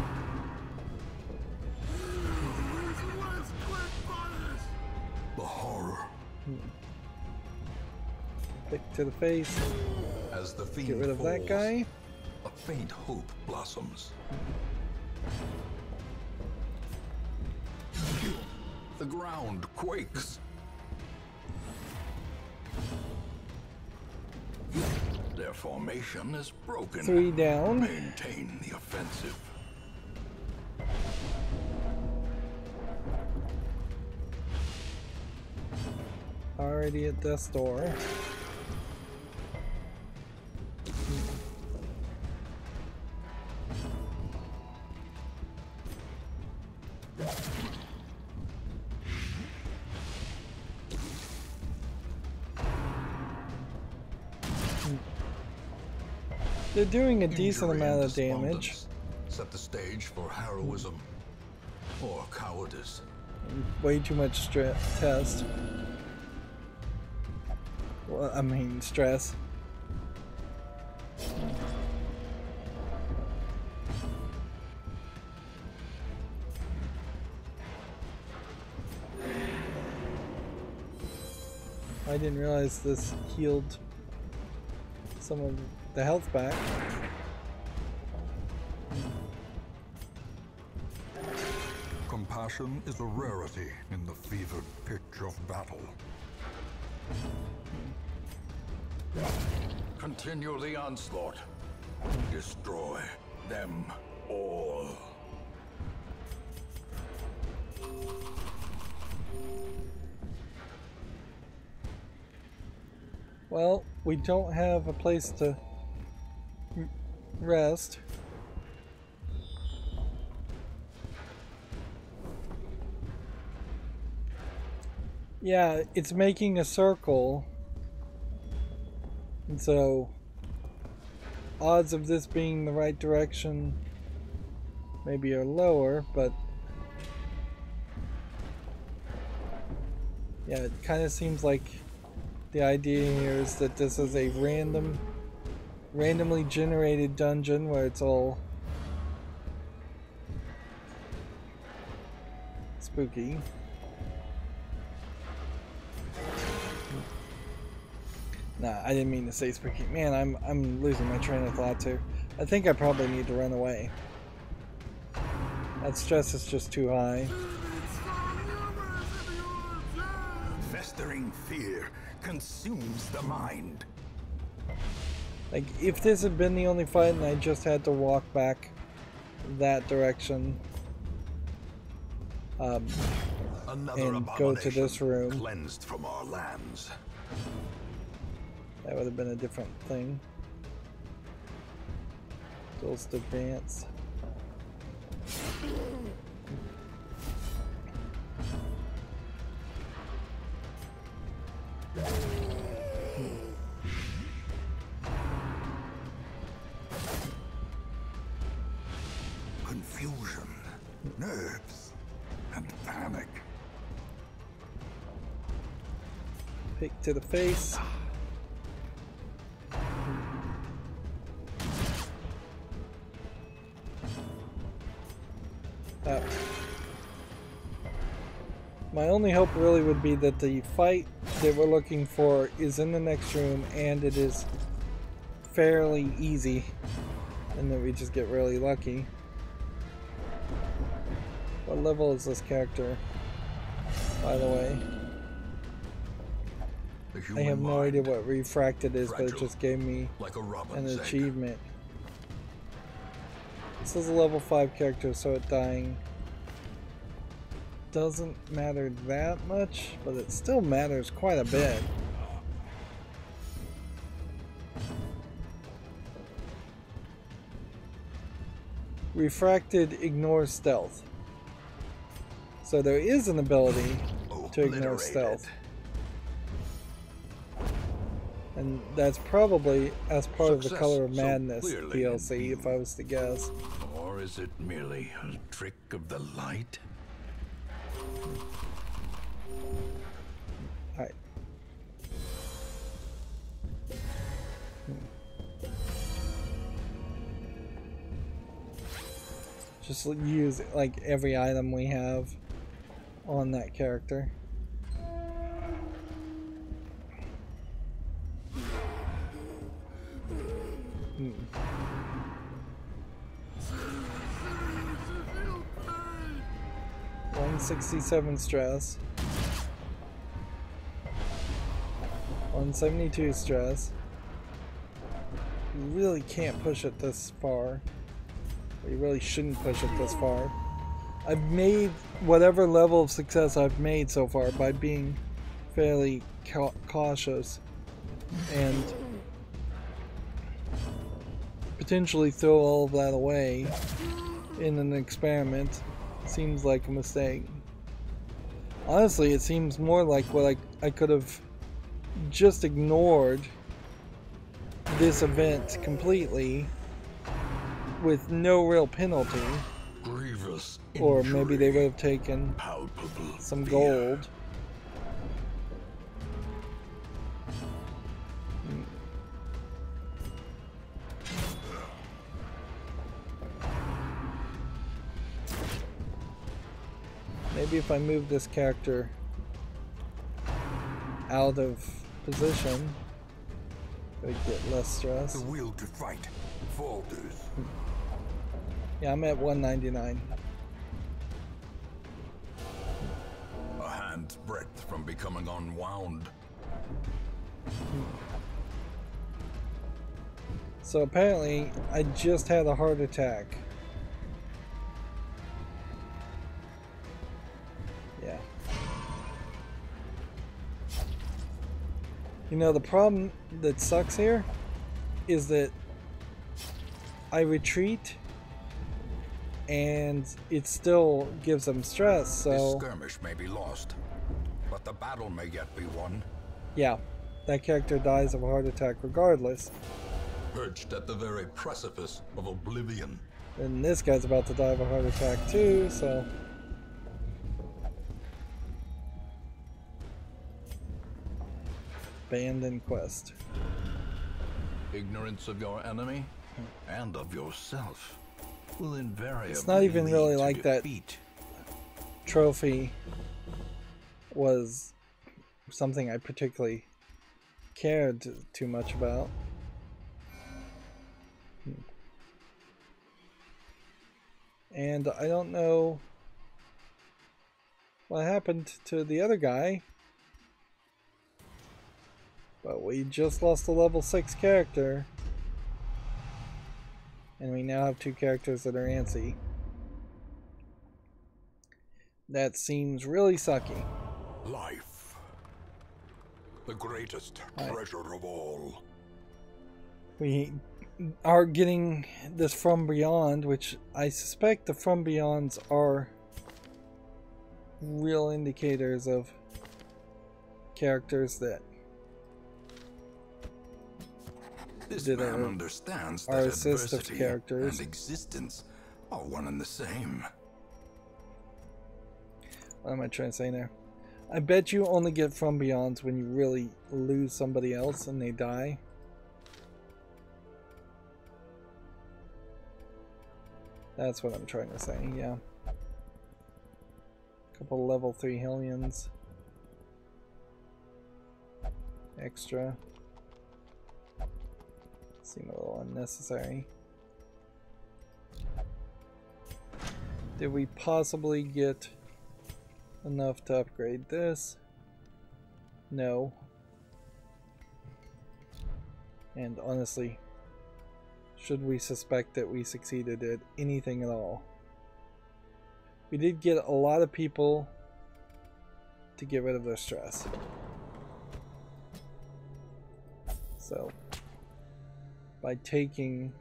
The horror. Kick to the face. As the fiend Get rid of that falls, guy. a faint hope blossoms. The ground quakes. Their formation is broken. 3 down. Maintain the offensive. Already at death's door. They're doing a decent Injury amount and of damage. despondence set the stage for heroism or cowardice. Way too much test. Well, I mean, stress. I didn't realize this healed some of the health back. Compassion is a rarity in the fevered pitch of battle. Continue the onslaught. Destroy them all. Well, we don't have a place to rest. Yeah, it's making a circle. And so, odds of this being the right direction maybe are lower, but yeah, it kind of seems like the idea here is that this is a randomly generated dungeon where it's all spooky. Nah, I didn't mean to say spooky. Man, I'm losing my train of thoughts here. I think I probably need to run away. That stress is just too high. Festering fear consumes the mind. Like, if this had been the only fight and I just had to walk back that direction, and go to this room, cleansed from our lands. that would have been a different thing. Ghost advance. Confusion, nerves, and panic. Pick to the face. My only hope really would be that the fight that we're looking for is in the next room and it is fairly easy and that we just get really lucky. What level is this character, by the way? I have no idea what refracted is, but it just gave me an achievement. This is a level 5 character, so it dying doesn't matter that much, but it still matters quite a bit. Refracted ignores stealth. So there is an ability to ignore stealth. And that's probably as part of the Color of Madness DLC, if I was to guess. Or is it merely a trick of the light? Alright. Just use like every item we have on that character. Hmm. 167 stress. 172 stress. You really can't push it this far. You really shouldn't push it this far. I've made whatever level of success I've made so far by being fairly cautious and potentially throw all of that away in an experiment seems like a mistake. Honestly, it seems more like what I could have just ignored this event completely with no real penalty. Grievous or maybe they would have taken some gold. Maybe if I move this character out of position, I get less stress. The will to fight falters. Yeah, I'm at 199. A hand's breadth from becoming unwound. So apparently, I just had a heart attack. Yeah. You know, the problem that sucks here is that I retreat and it still gives them stress, so... This skirmish may be lost, but the battle may yet be won. Yeah, that character dies of a heart attack regardless. Perched at the very precipice of oblivion. And this guy's about to die of a heart attack too, so... Abandoned quest. Ignorance of your enemy and of yourself will invariably It's not even really lead to like that defeat. trophy was something I particularly cared too much about. And I don't know what happened to the other guy, but we just lost a level 6 character. And we now have 2 characters that are antsy. That seems really sucky. Life. The greatest treasure of all. We are getting this from beyond, which I suspect the from beyonds are real indicators of characters that This man understands that adversity and existence are one and the same. What am I trying to say now? I bet you only get from beyonds when you really lose somebody else and they die. That's what I'm trying to say, yeah. Couple level 3 Hellions. Extra. Seem a little unnecessary. Did we possibly get enough to upgrade this? No. And honestly, should we suspect that we succeeded at anything at all? We did get a lot of people to get rid of their stress. So, by taking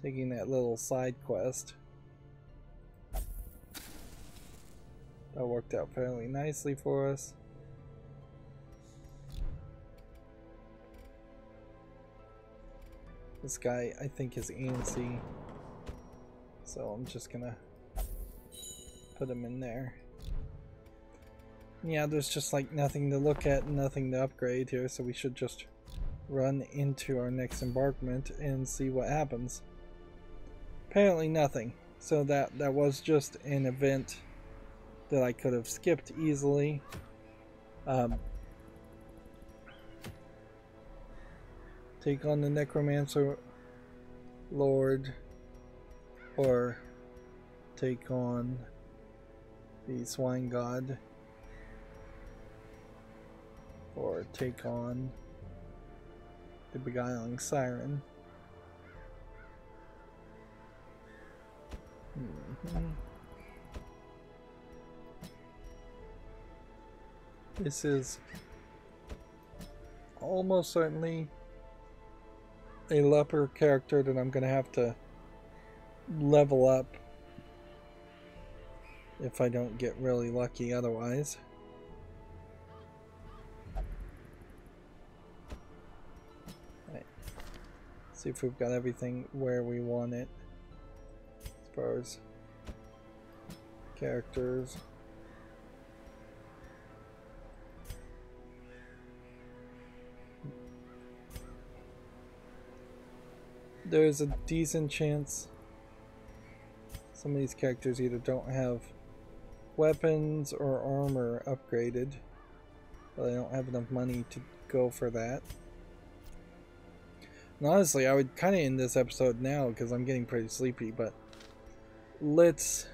that little side quest, that worked out fairly nicely for us. This guy, I think, is antsy, so I'm just gonna put him in there. Yeah, there's just like nothing to look at and nothing to upgrade here, so we should just run into our next embarkment and see what happens. Apparently nothing, so that was just an event that I could have skipped easily. Take on the Necromancer Lord, or take on the Swine God, or take on the Beguiling Siren. This is almost certainly a leper character that I'm going to have to level up if I don't get really lucky otherwise. Right. See if we've got everything where we want it as far as characters. There's a decent chance some of these characters either don't have weapons or armor upgraded, but I don't have enough money to go for that. And honestly, I would kind of end this episode now because I'm getting pretty sleepy, but let's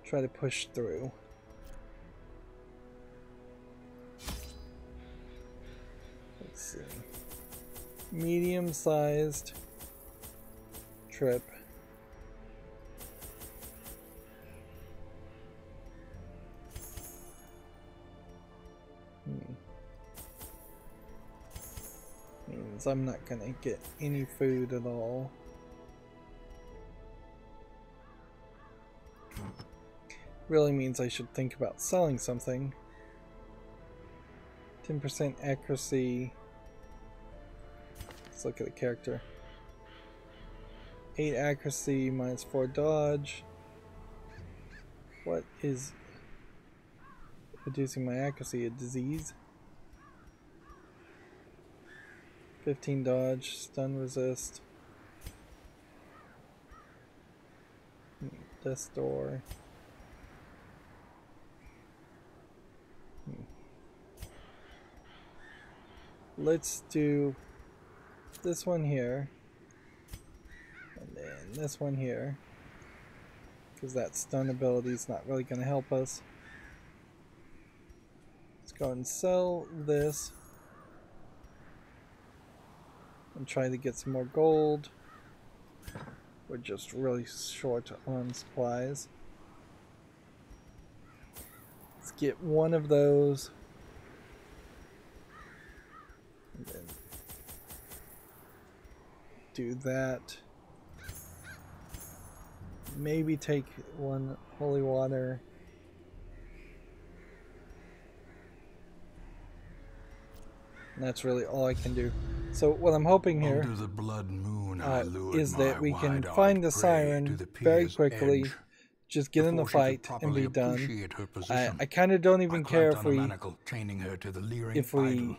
try to push through. Let's see. Medium-sized trip. Means I'm not gonna get any food at all. Really means I should think about selling something. 10% accuracy. Let's look at the character. 8 accuracy, minus 4 dodge. What is reducing my accuracy? A disease? 15 dodge, stun resist. Death door. Let's do this one here. And then this one here. Because that stun ability is not really going to help us. Let's go and sell this. And try to get some more gold. We're just really short on supplies. Let's get one of those. And then do that. Maybe take one holy water. And that's really all I can do. So what I'm hoping here Under the blood moon, is that we can find the siren very quickly, just get in the fight and be done. I kind of don't even care if we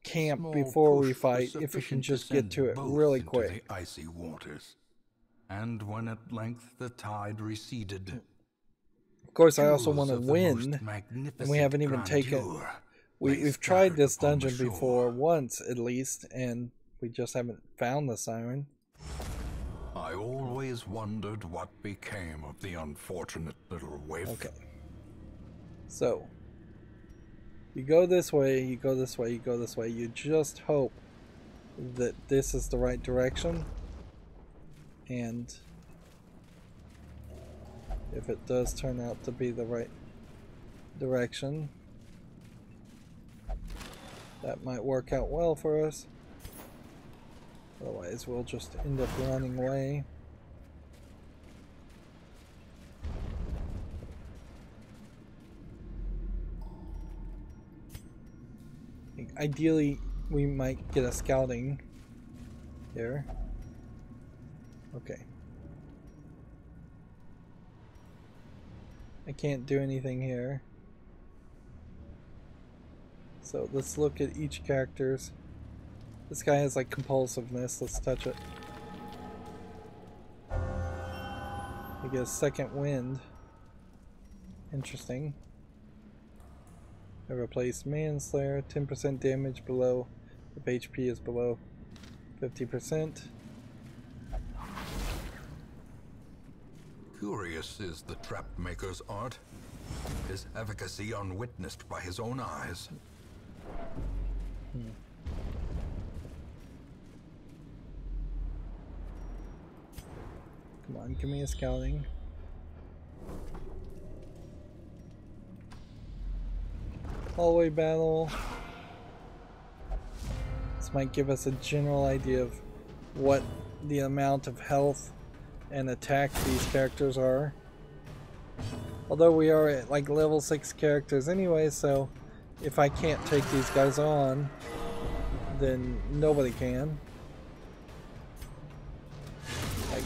camp before we fight, if we can just get to it really quick. Icy waters. And when at length the tide receded, of course I also want to win, and we haven't even taken... We've tried this dungeon before, once at least, and we just haven't found the siren. I always wondered what became of the unfortunate little waif. Okay. So, you go this way, you go this way, you go this way. You just hope that this is the right direction. And if it does turn out to be the right direction, that might work out well for us. Otherwise, we'll just end up running away. Ideally, we might get a scouting here. Okay. I can't do anything here. So let's look at each character's. This guy has like compulsiveness. Let's touch it. We get a second wind. Interesting. I replaced Manslayer. 10% damage below if HP is below 50%. Curious is the trap maker's art. His efficacy unwitnessed by his own eyes. Come on, give me a scouting. Hallway battle. This might give us a general idea of what the amount of health and attack these characters are. Although we are at like level 6 characters anyway, so if I can't take these guys on, then nobody can. Like,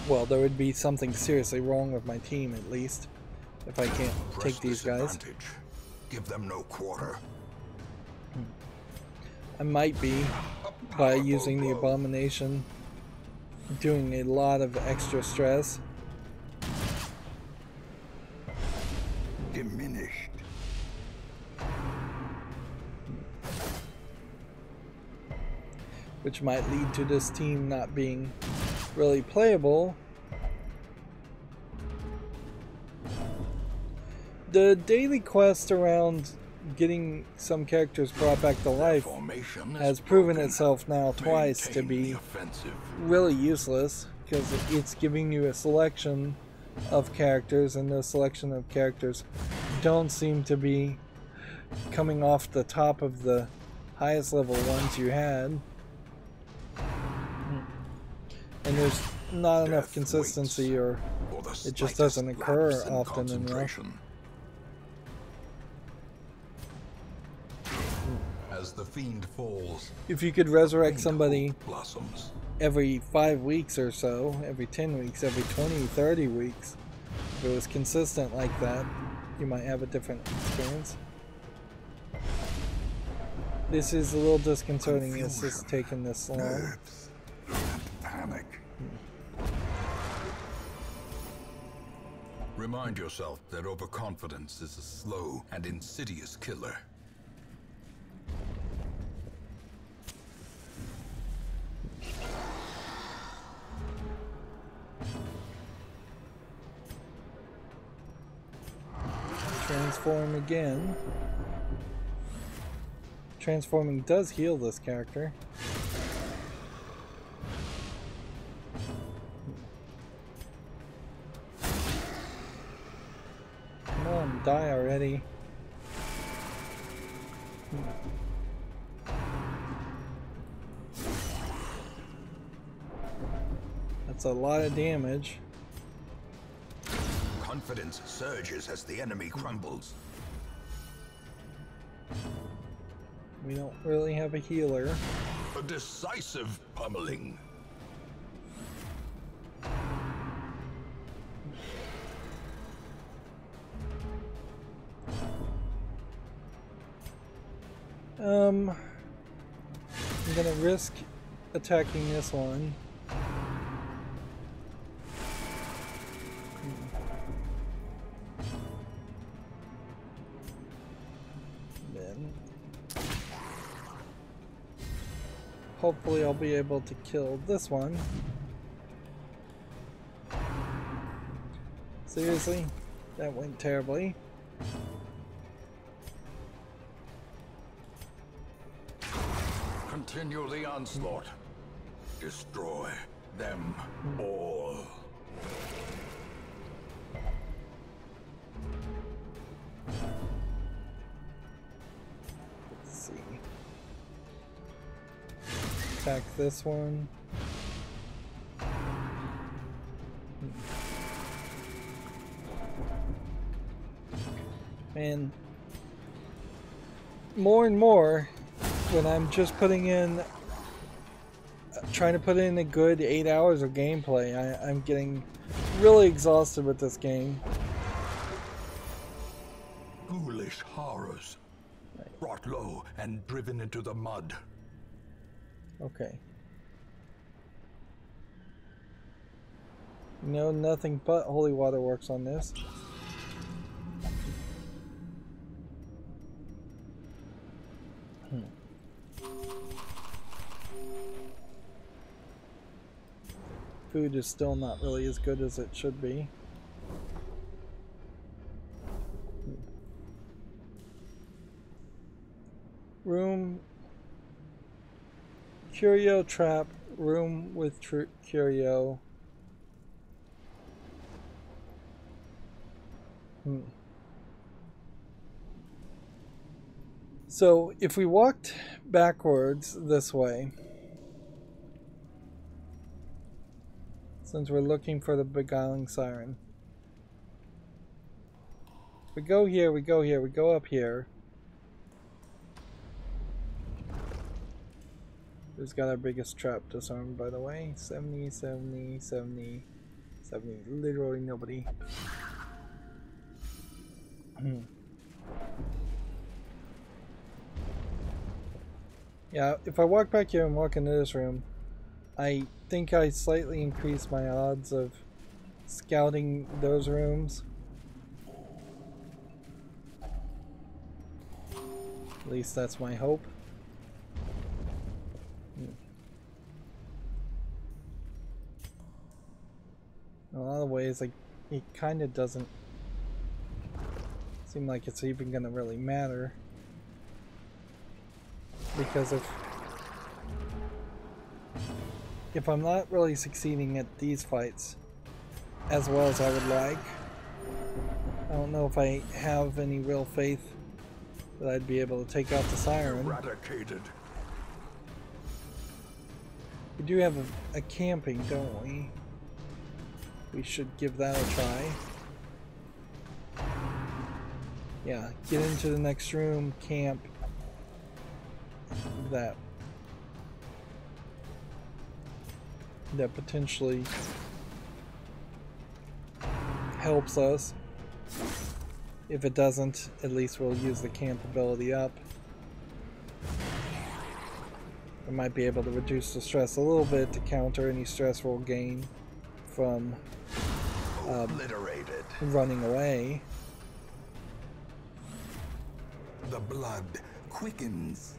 well, there would be something seriously wrong with my team at least if I can't take these guys. Give them no quarter. I might be, by using the abomination, doing a lot of extra stress. Diminished. Which might lead to this team not being really playable. The daily quest around getting some characters brought back to life has proven itself now twice to be really useless, because it's giving you a selection of characters, and the selection of characters don't seem to be coming off the top of the highest level ones you had. And there's not enough consistency, or it just doesn't occur often enough. As the fiend falls, if you could resurrect somebody every 5 weeks or so, every 10 weeks, every 20, 30 weeks, if it was consistent like that, you might have a different experience. This is a little disconcerting. It's just taking this long. Panic. Remind yourself that overconfidence is a slow and insidious killer. Transform again. Transforming does heal this character. Come on, die already. That's a lot of damage. Confidence surges as the enemy crumbles. We don't really have a healer. A decisive pummeling. I'm gonna risk attacking this one. Then hopefully I'll be able to kill this one. Seriously? That went terribly. Continue the onslaught. Destroy them all. Let's see. Attack this one. And more and more, when I'm just putting in, trying to put in a good 8 hours of gameplay, I'm getting really exhausted with this game. Ghoulish horrors. Brought low and driven into the mud. Okay. No, nothing but holy water works on this. Food is still not really as good as it should be. Room. Curio trap. Room with curio. So if we walked backwards this way, since we're looking for the beguiling siren, we go here, we go here, we go up here. Who's got our biggest trap disarmed, by the way? 70, 70, 70, 70. Literally nobody. Yeah, if I walk back here and walk into this room, I think I slightly increase my odds of scouting those rooms. At least that's my hope. In a lot of ways, like, it kind of doesn't seem like it's even going to really matter. Because if I'm not really succeeding at these fights as well as I would like, I don't know if I have any real faith that I'd be able to take out the siren. Eradicated. We do have a camping, don't we? We should give that a try. Yeah, get into the next room, camp. That potentially helps us. If it doesn't, at least we'll use the camp ability up. I might be able to reduce the stress a little bit to counter any stress we'll gain from running away. The blood quickens.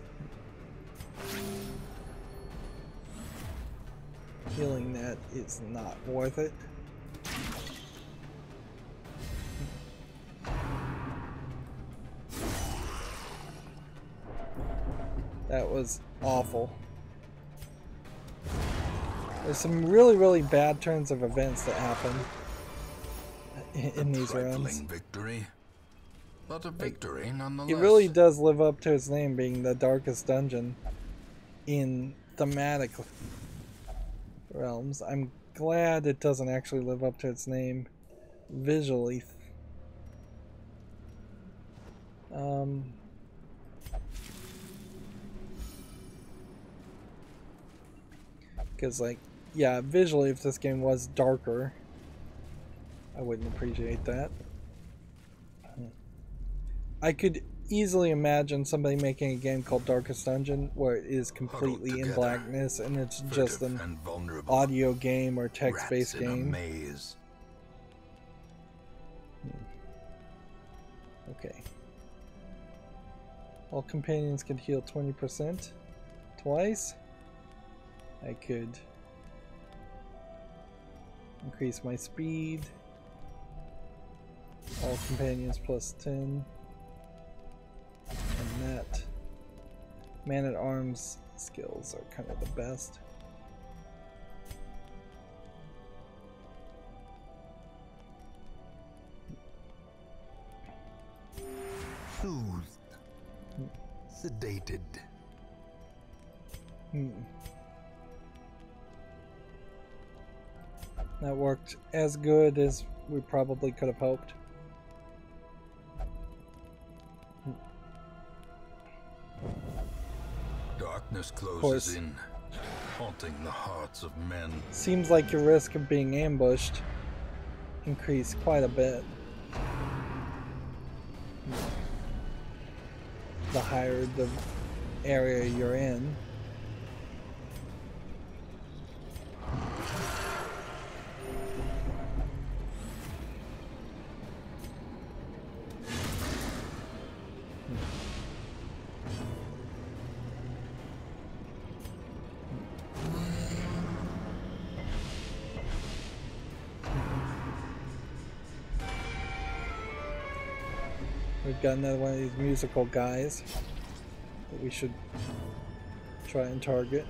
Healing that is not worth it. That was awful. There's some really, really bad turns of events that happen in these runs. Victory, but a victory nonetheless. It really does live up to its name, being the darkest dungeon in thematic realms. I'm glad it doesn't actually live up to its name visually. Because, like, yeah, visually, if this game was darker, I wouldn't appreciate that. I could easily imagine somebody making a game called Darkest Dungeon where it is completely in blackness and it's just an audio game or text-based game. Okay. All companions can heal 20% twice. I could increase my speed. All companions plus 10. And that. Man-at-arms skills are kind of the best. Soothed. Sedated. That worked as good as we probably could have hoped. Darkness closes in, haunting the hearts of men. Seems like your risk of being ambushed increased quite a bit. The higher the area you're in. We've got another one of these musical guys that we should try and target.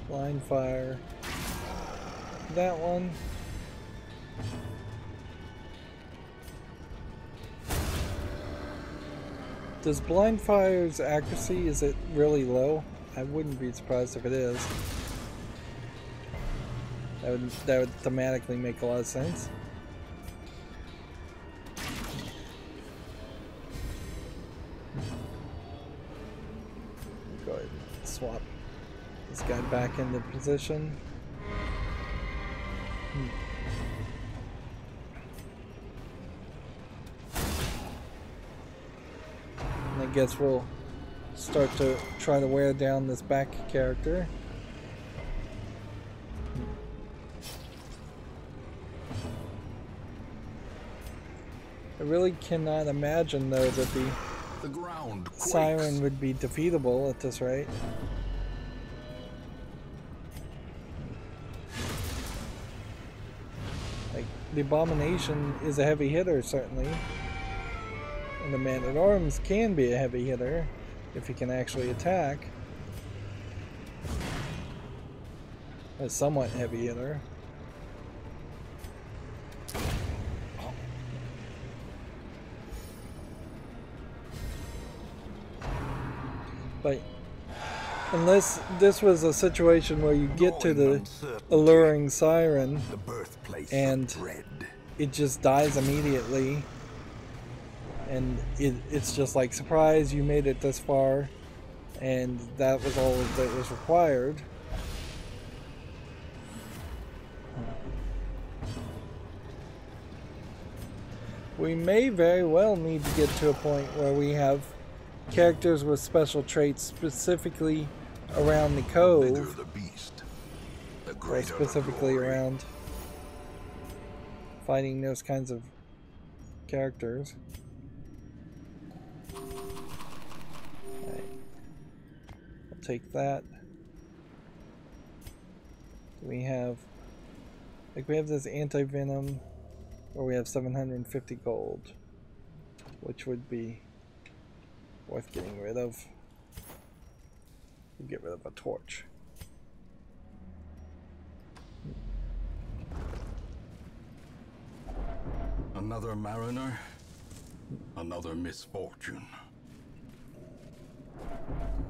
Blind fire. That one. Does blind fire's accuracy, is it really low? I wouldn't be surprised if it is. That would thematically make a lot of sense. Go ahead and swap this guy back into position. And I guess we'll start to try to wear down this back character. I really cannot imagine, though, that the ground quakes. Siren would be defeatable at this rate. Like, the Abomination is a heavy hitter, certainly. And the Man-at-Arms can be a heavy hitter if he can actually attack. A somewhat heavy hitter. But unless this was a situation where you get to the alluring siren and it just dies immediately, and it's just like, surprise, you made it this far, and that was all that was required. We may very well need to get to a point where we have characters with special traits specifically around the cove, or specifically around fighting those kinds of characters. Right. I'll take that. We have, like, we have this anti-venom where we have 750 gold, which would be worth getting rid of. We'll get rid of a torch. Another mariner, another misfortune.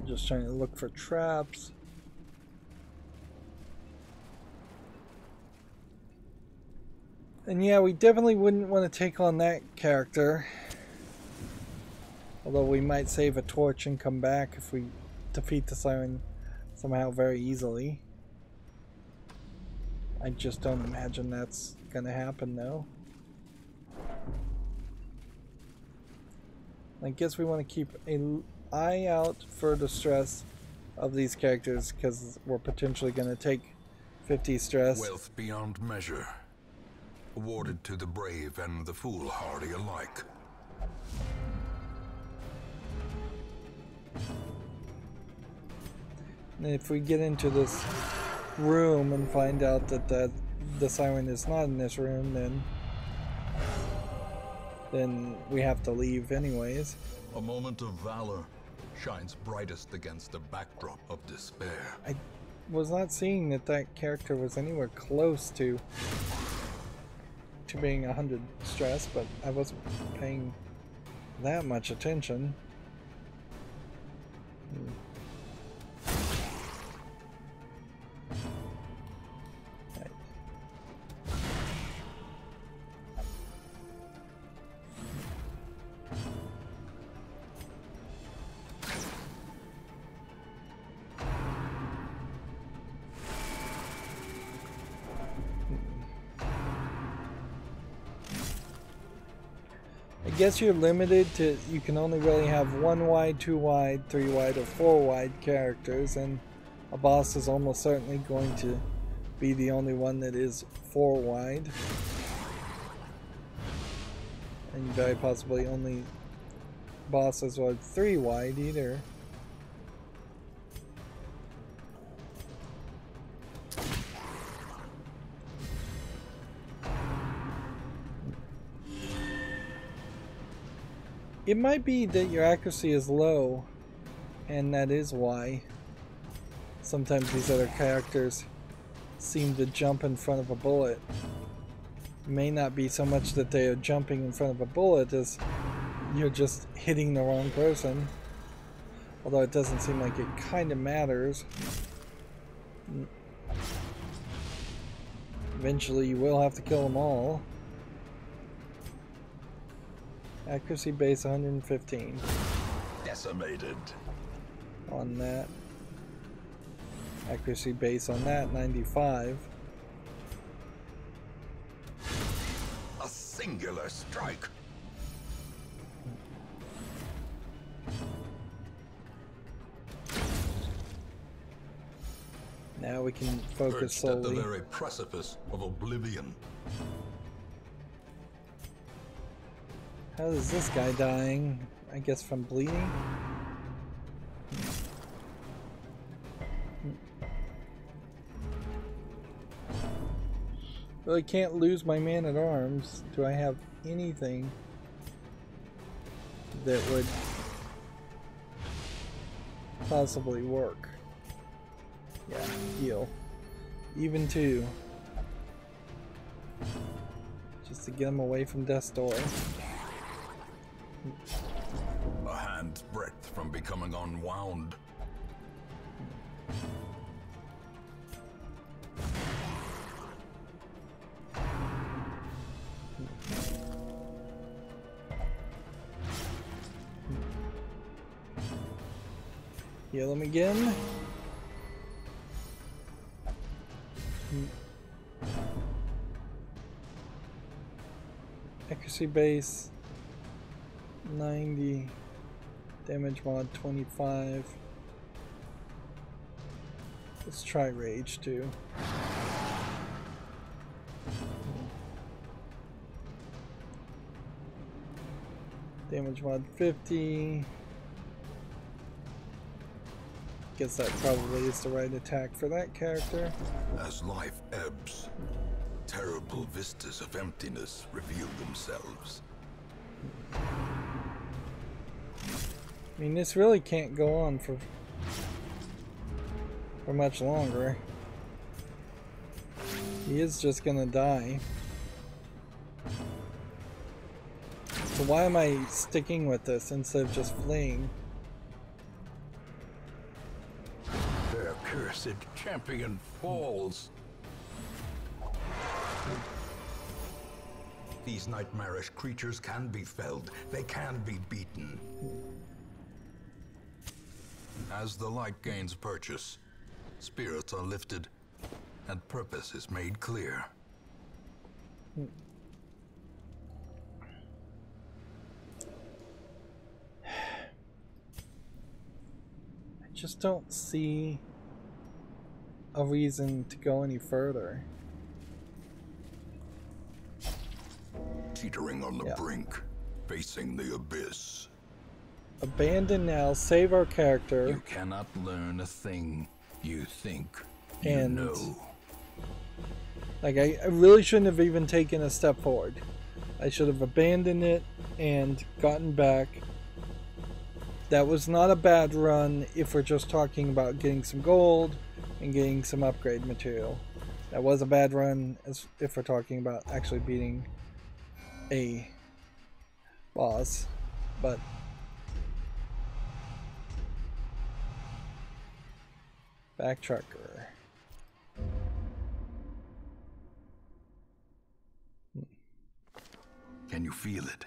Just trying to look for traps. And yeah, we definitely wouldn't want to take on that character. Although we might save a torch and come back if we defeat the siren somehow very easily. I just don't imagine that's gonna happen though. I guess we want to keep an eye out for the stress of these characters because we're potentially going to take 50 stress. Wealth beyond measure, awarded to the brave and the foolhardy alike. And if we get into this room and find out that the siren is not in this room, then we have to leave anyways. A moment of valor shines brightest against a backdrop of despair. I was not seeing that character was anywhere close to being 100 stress, but I wasn't paying that much attention. I guess you're limited to, you can only really have 1 wide, 2 wide, 3 wide, or 4 wide characters, and a boss is almost certainly going to be the only one that is 4 wide. And very possibly only bosses are 3 wide either. It might be that your accuracy is low, and that is why sometimes these other characters seem to jump in front of a bullet. It may not be so much that they are jumping in front of a bullet as you're just hitting the wrong person. Although it doesn't seem like it kind of matters. Eventually you will have to kill them all. Accuracy base 115. Decimated. On that. Accuracy base on that 95. A singular strike. Now we can focus Perched solely. at the very precipice of oblivion. How is this guy dying? I guess from bleeding? Well, I can't lose my man-at-arms. Do I have anything that would possibly work? Yeah, heal. Even 2. Just to get him away from death's door. A hand's breadth from becoming unwound. Heal him again. Accuracy base 90, damage mod 25. Let's try rage too. Damage mod 50. Guess that probably is the right attack for that character. As life ebbs, terrible vistas of emptiness reveal themselves. I mean, this really can't go on for much longer. He is just gonna die. So why am I sticking with this instead of just fleeing? Their cursed champion falls. These nightmarish creatures can be felled. They can be beaten. As the light gains purchase, spirits are lifted, and purpose is made clear. I just don't see a reason to go any further. Teetering on the brink, facing the abyss. Abandon now, save our character. You cannot learn a thing you think you know. Like, I really shouldn't have even taken a step forward. I should have abandoned it and gotten back. That was not a bad run if we're just talking about getting some gold and getting some upgrade material. That was a bad run as if we're talking about actually beating a boss. But backtracker. Can you feel it?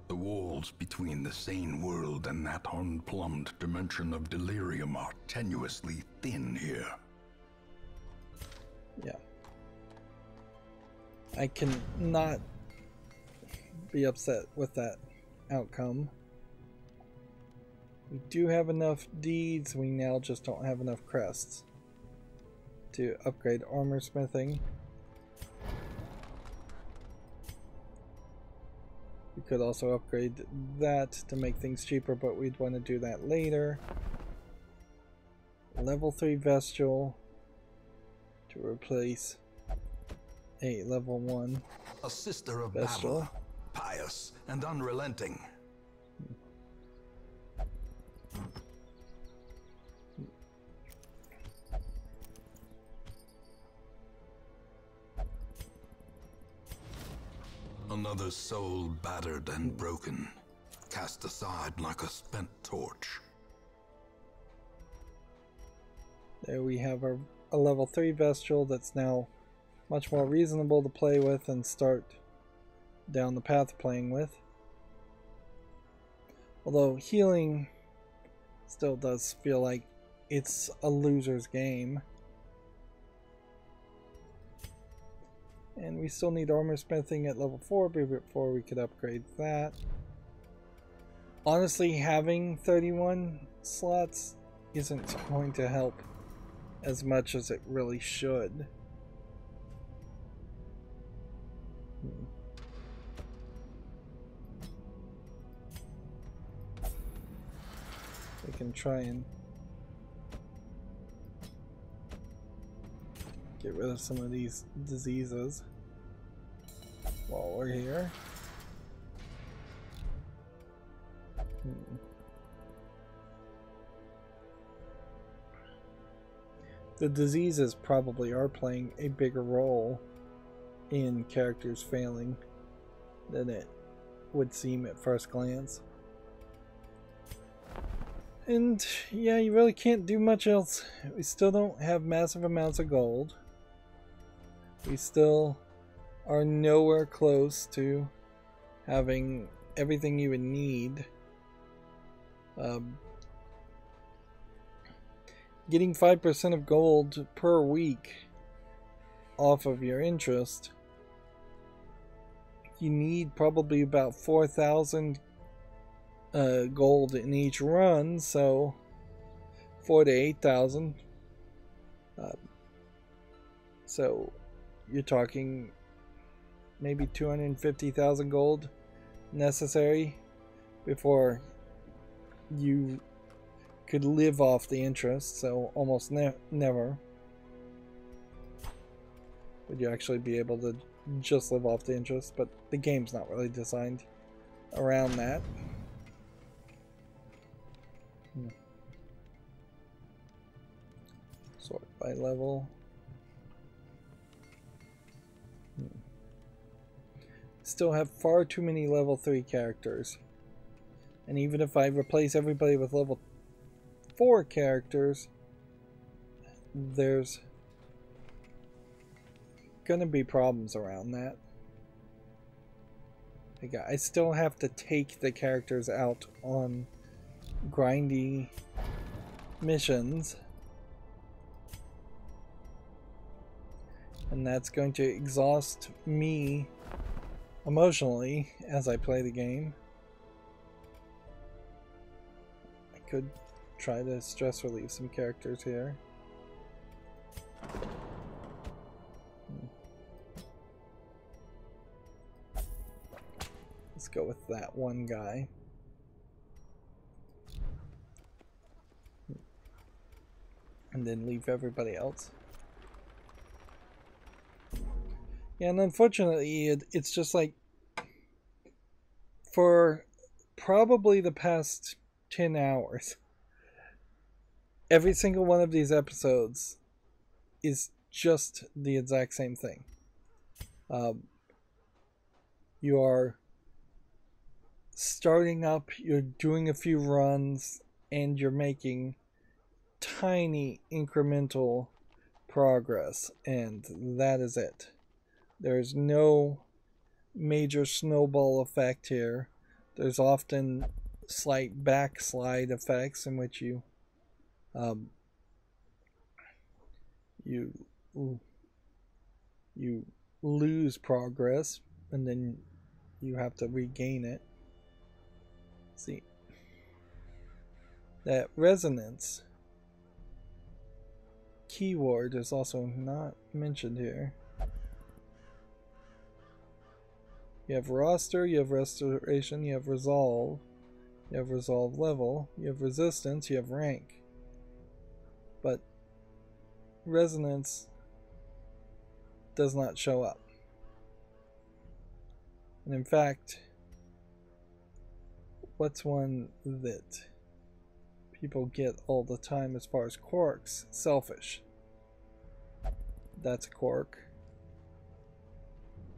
The walls between the sane world and that unplumbed dimension of delirium are tenuously thin here. Yeah. I can not be upset with that outcome. We do have enough deeds, we now just don't have enough crests to upgrade armor smithing. We could also upgrade that to make things cheaper, but we'd want to do that later. Level 3 Vestal to replace a level 1 a sister of Vestal. Battle, pious and unrelenting. Another soul battered and broken, cast aside like a spent torch. There we have a level 3 Vestal that's now much more reasonable to play with and start down the path playing with. Although healing still does feel like it's a loser's game. And we still need armor smithing at level 4 before we could upgrade that. Honestly, having 31 slots isn't going to help as much as it really should. We can try and get rid of some of these diseases while we're here. The diseases probably are playing a bigger role in characters failing than it would seem at first glance. And yeah, you really can't do much else. We still don't have massive amounts of gold. We still are nowhere close to having everything you would need. Getting 5% of gold per week off of your interest, you need probably about 4,000 gold in each run, so 4,000 to 8,000. So you're talking maybe 250,000 gold necessary before you could live off the interest, so almost never would you actually be able to just live off the interest, but the game's not really designed around that. Sort by level. Still have far too many level 3 characters. And even if I replace everybody with level 4 characters, there's gonna be problems around that. I still have to take the characters out on grindy missions, and that's going to exhaust me emotionally as I play the game. I could try to stress relieve some characters here. Let's go with that one guy. And then leave everybody else. Yeah, and unfortunately, it's just like, for probably the past 10 hours, every single one of these episodes is just the exact same thing. You are starting up, you're doing a few runs, and you're making tiny incremental progress, and that is it. There's no major snowball effect here. There's often slight backslide effects in which you lose progress and then you have to regain it. See, that resonance keyword is also not mentioned here. You have roster, you have restoration, you have resolve level, you have resistance, you have rank. But resonance does not show up. And in fact, what's one that people get all the time as far as quirks? Selfish. That's a quirk.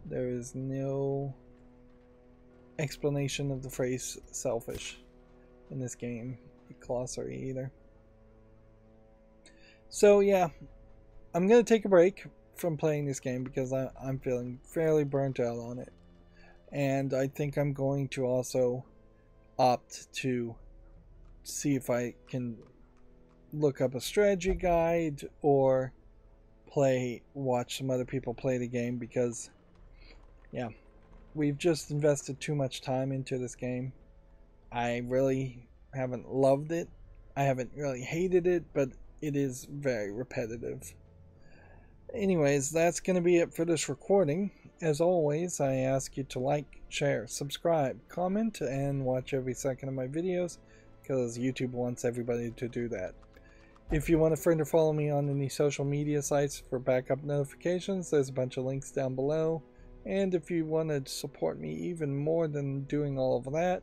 There is no explanation of the phrase selfish in this game, glossary either. So yeah, I'm going to take a break from playing this game because I'm feeling fairly burnt out on it. And I think I'm going to also opt to see if I can look up a strategy guide or watch some other people play the game, because yeah, we've just invested too much time into this game. I really haven't loved it. I haven't really hated it, but it is very repetitive. Anyways, that's going to be it for this recording. As always, I ask you to like, share, subscribe, comment, and watch every second of my videos, because YouTube wants everybody to do that. If you want to friend or follow me on any social media sites for backup notifications, there's a bunch of links down below. And if you want to support me even more than doing all of that,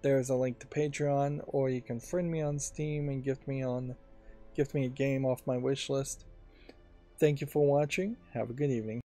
there's a link to Patreon, or you can friend me on Steam and gift me a game off my wish list. Thank you for watching. Have a good evening.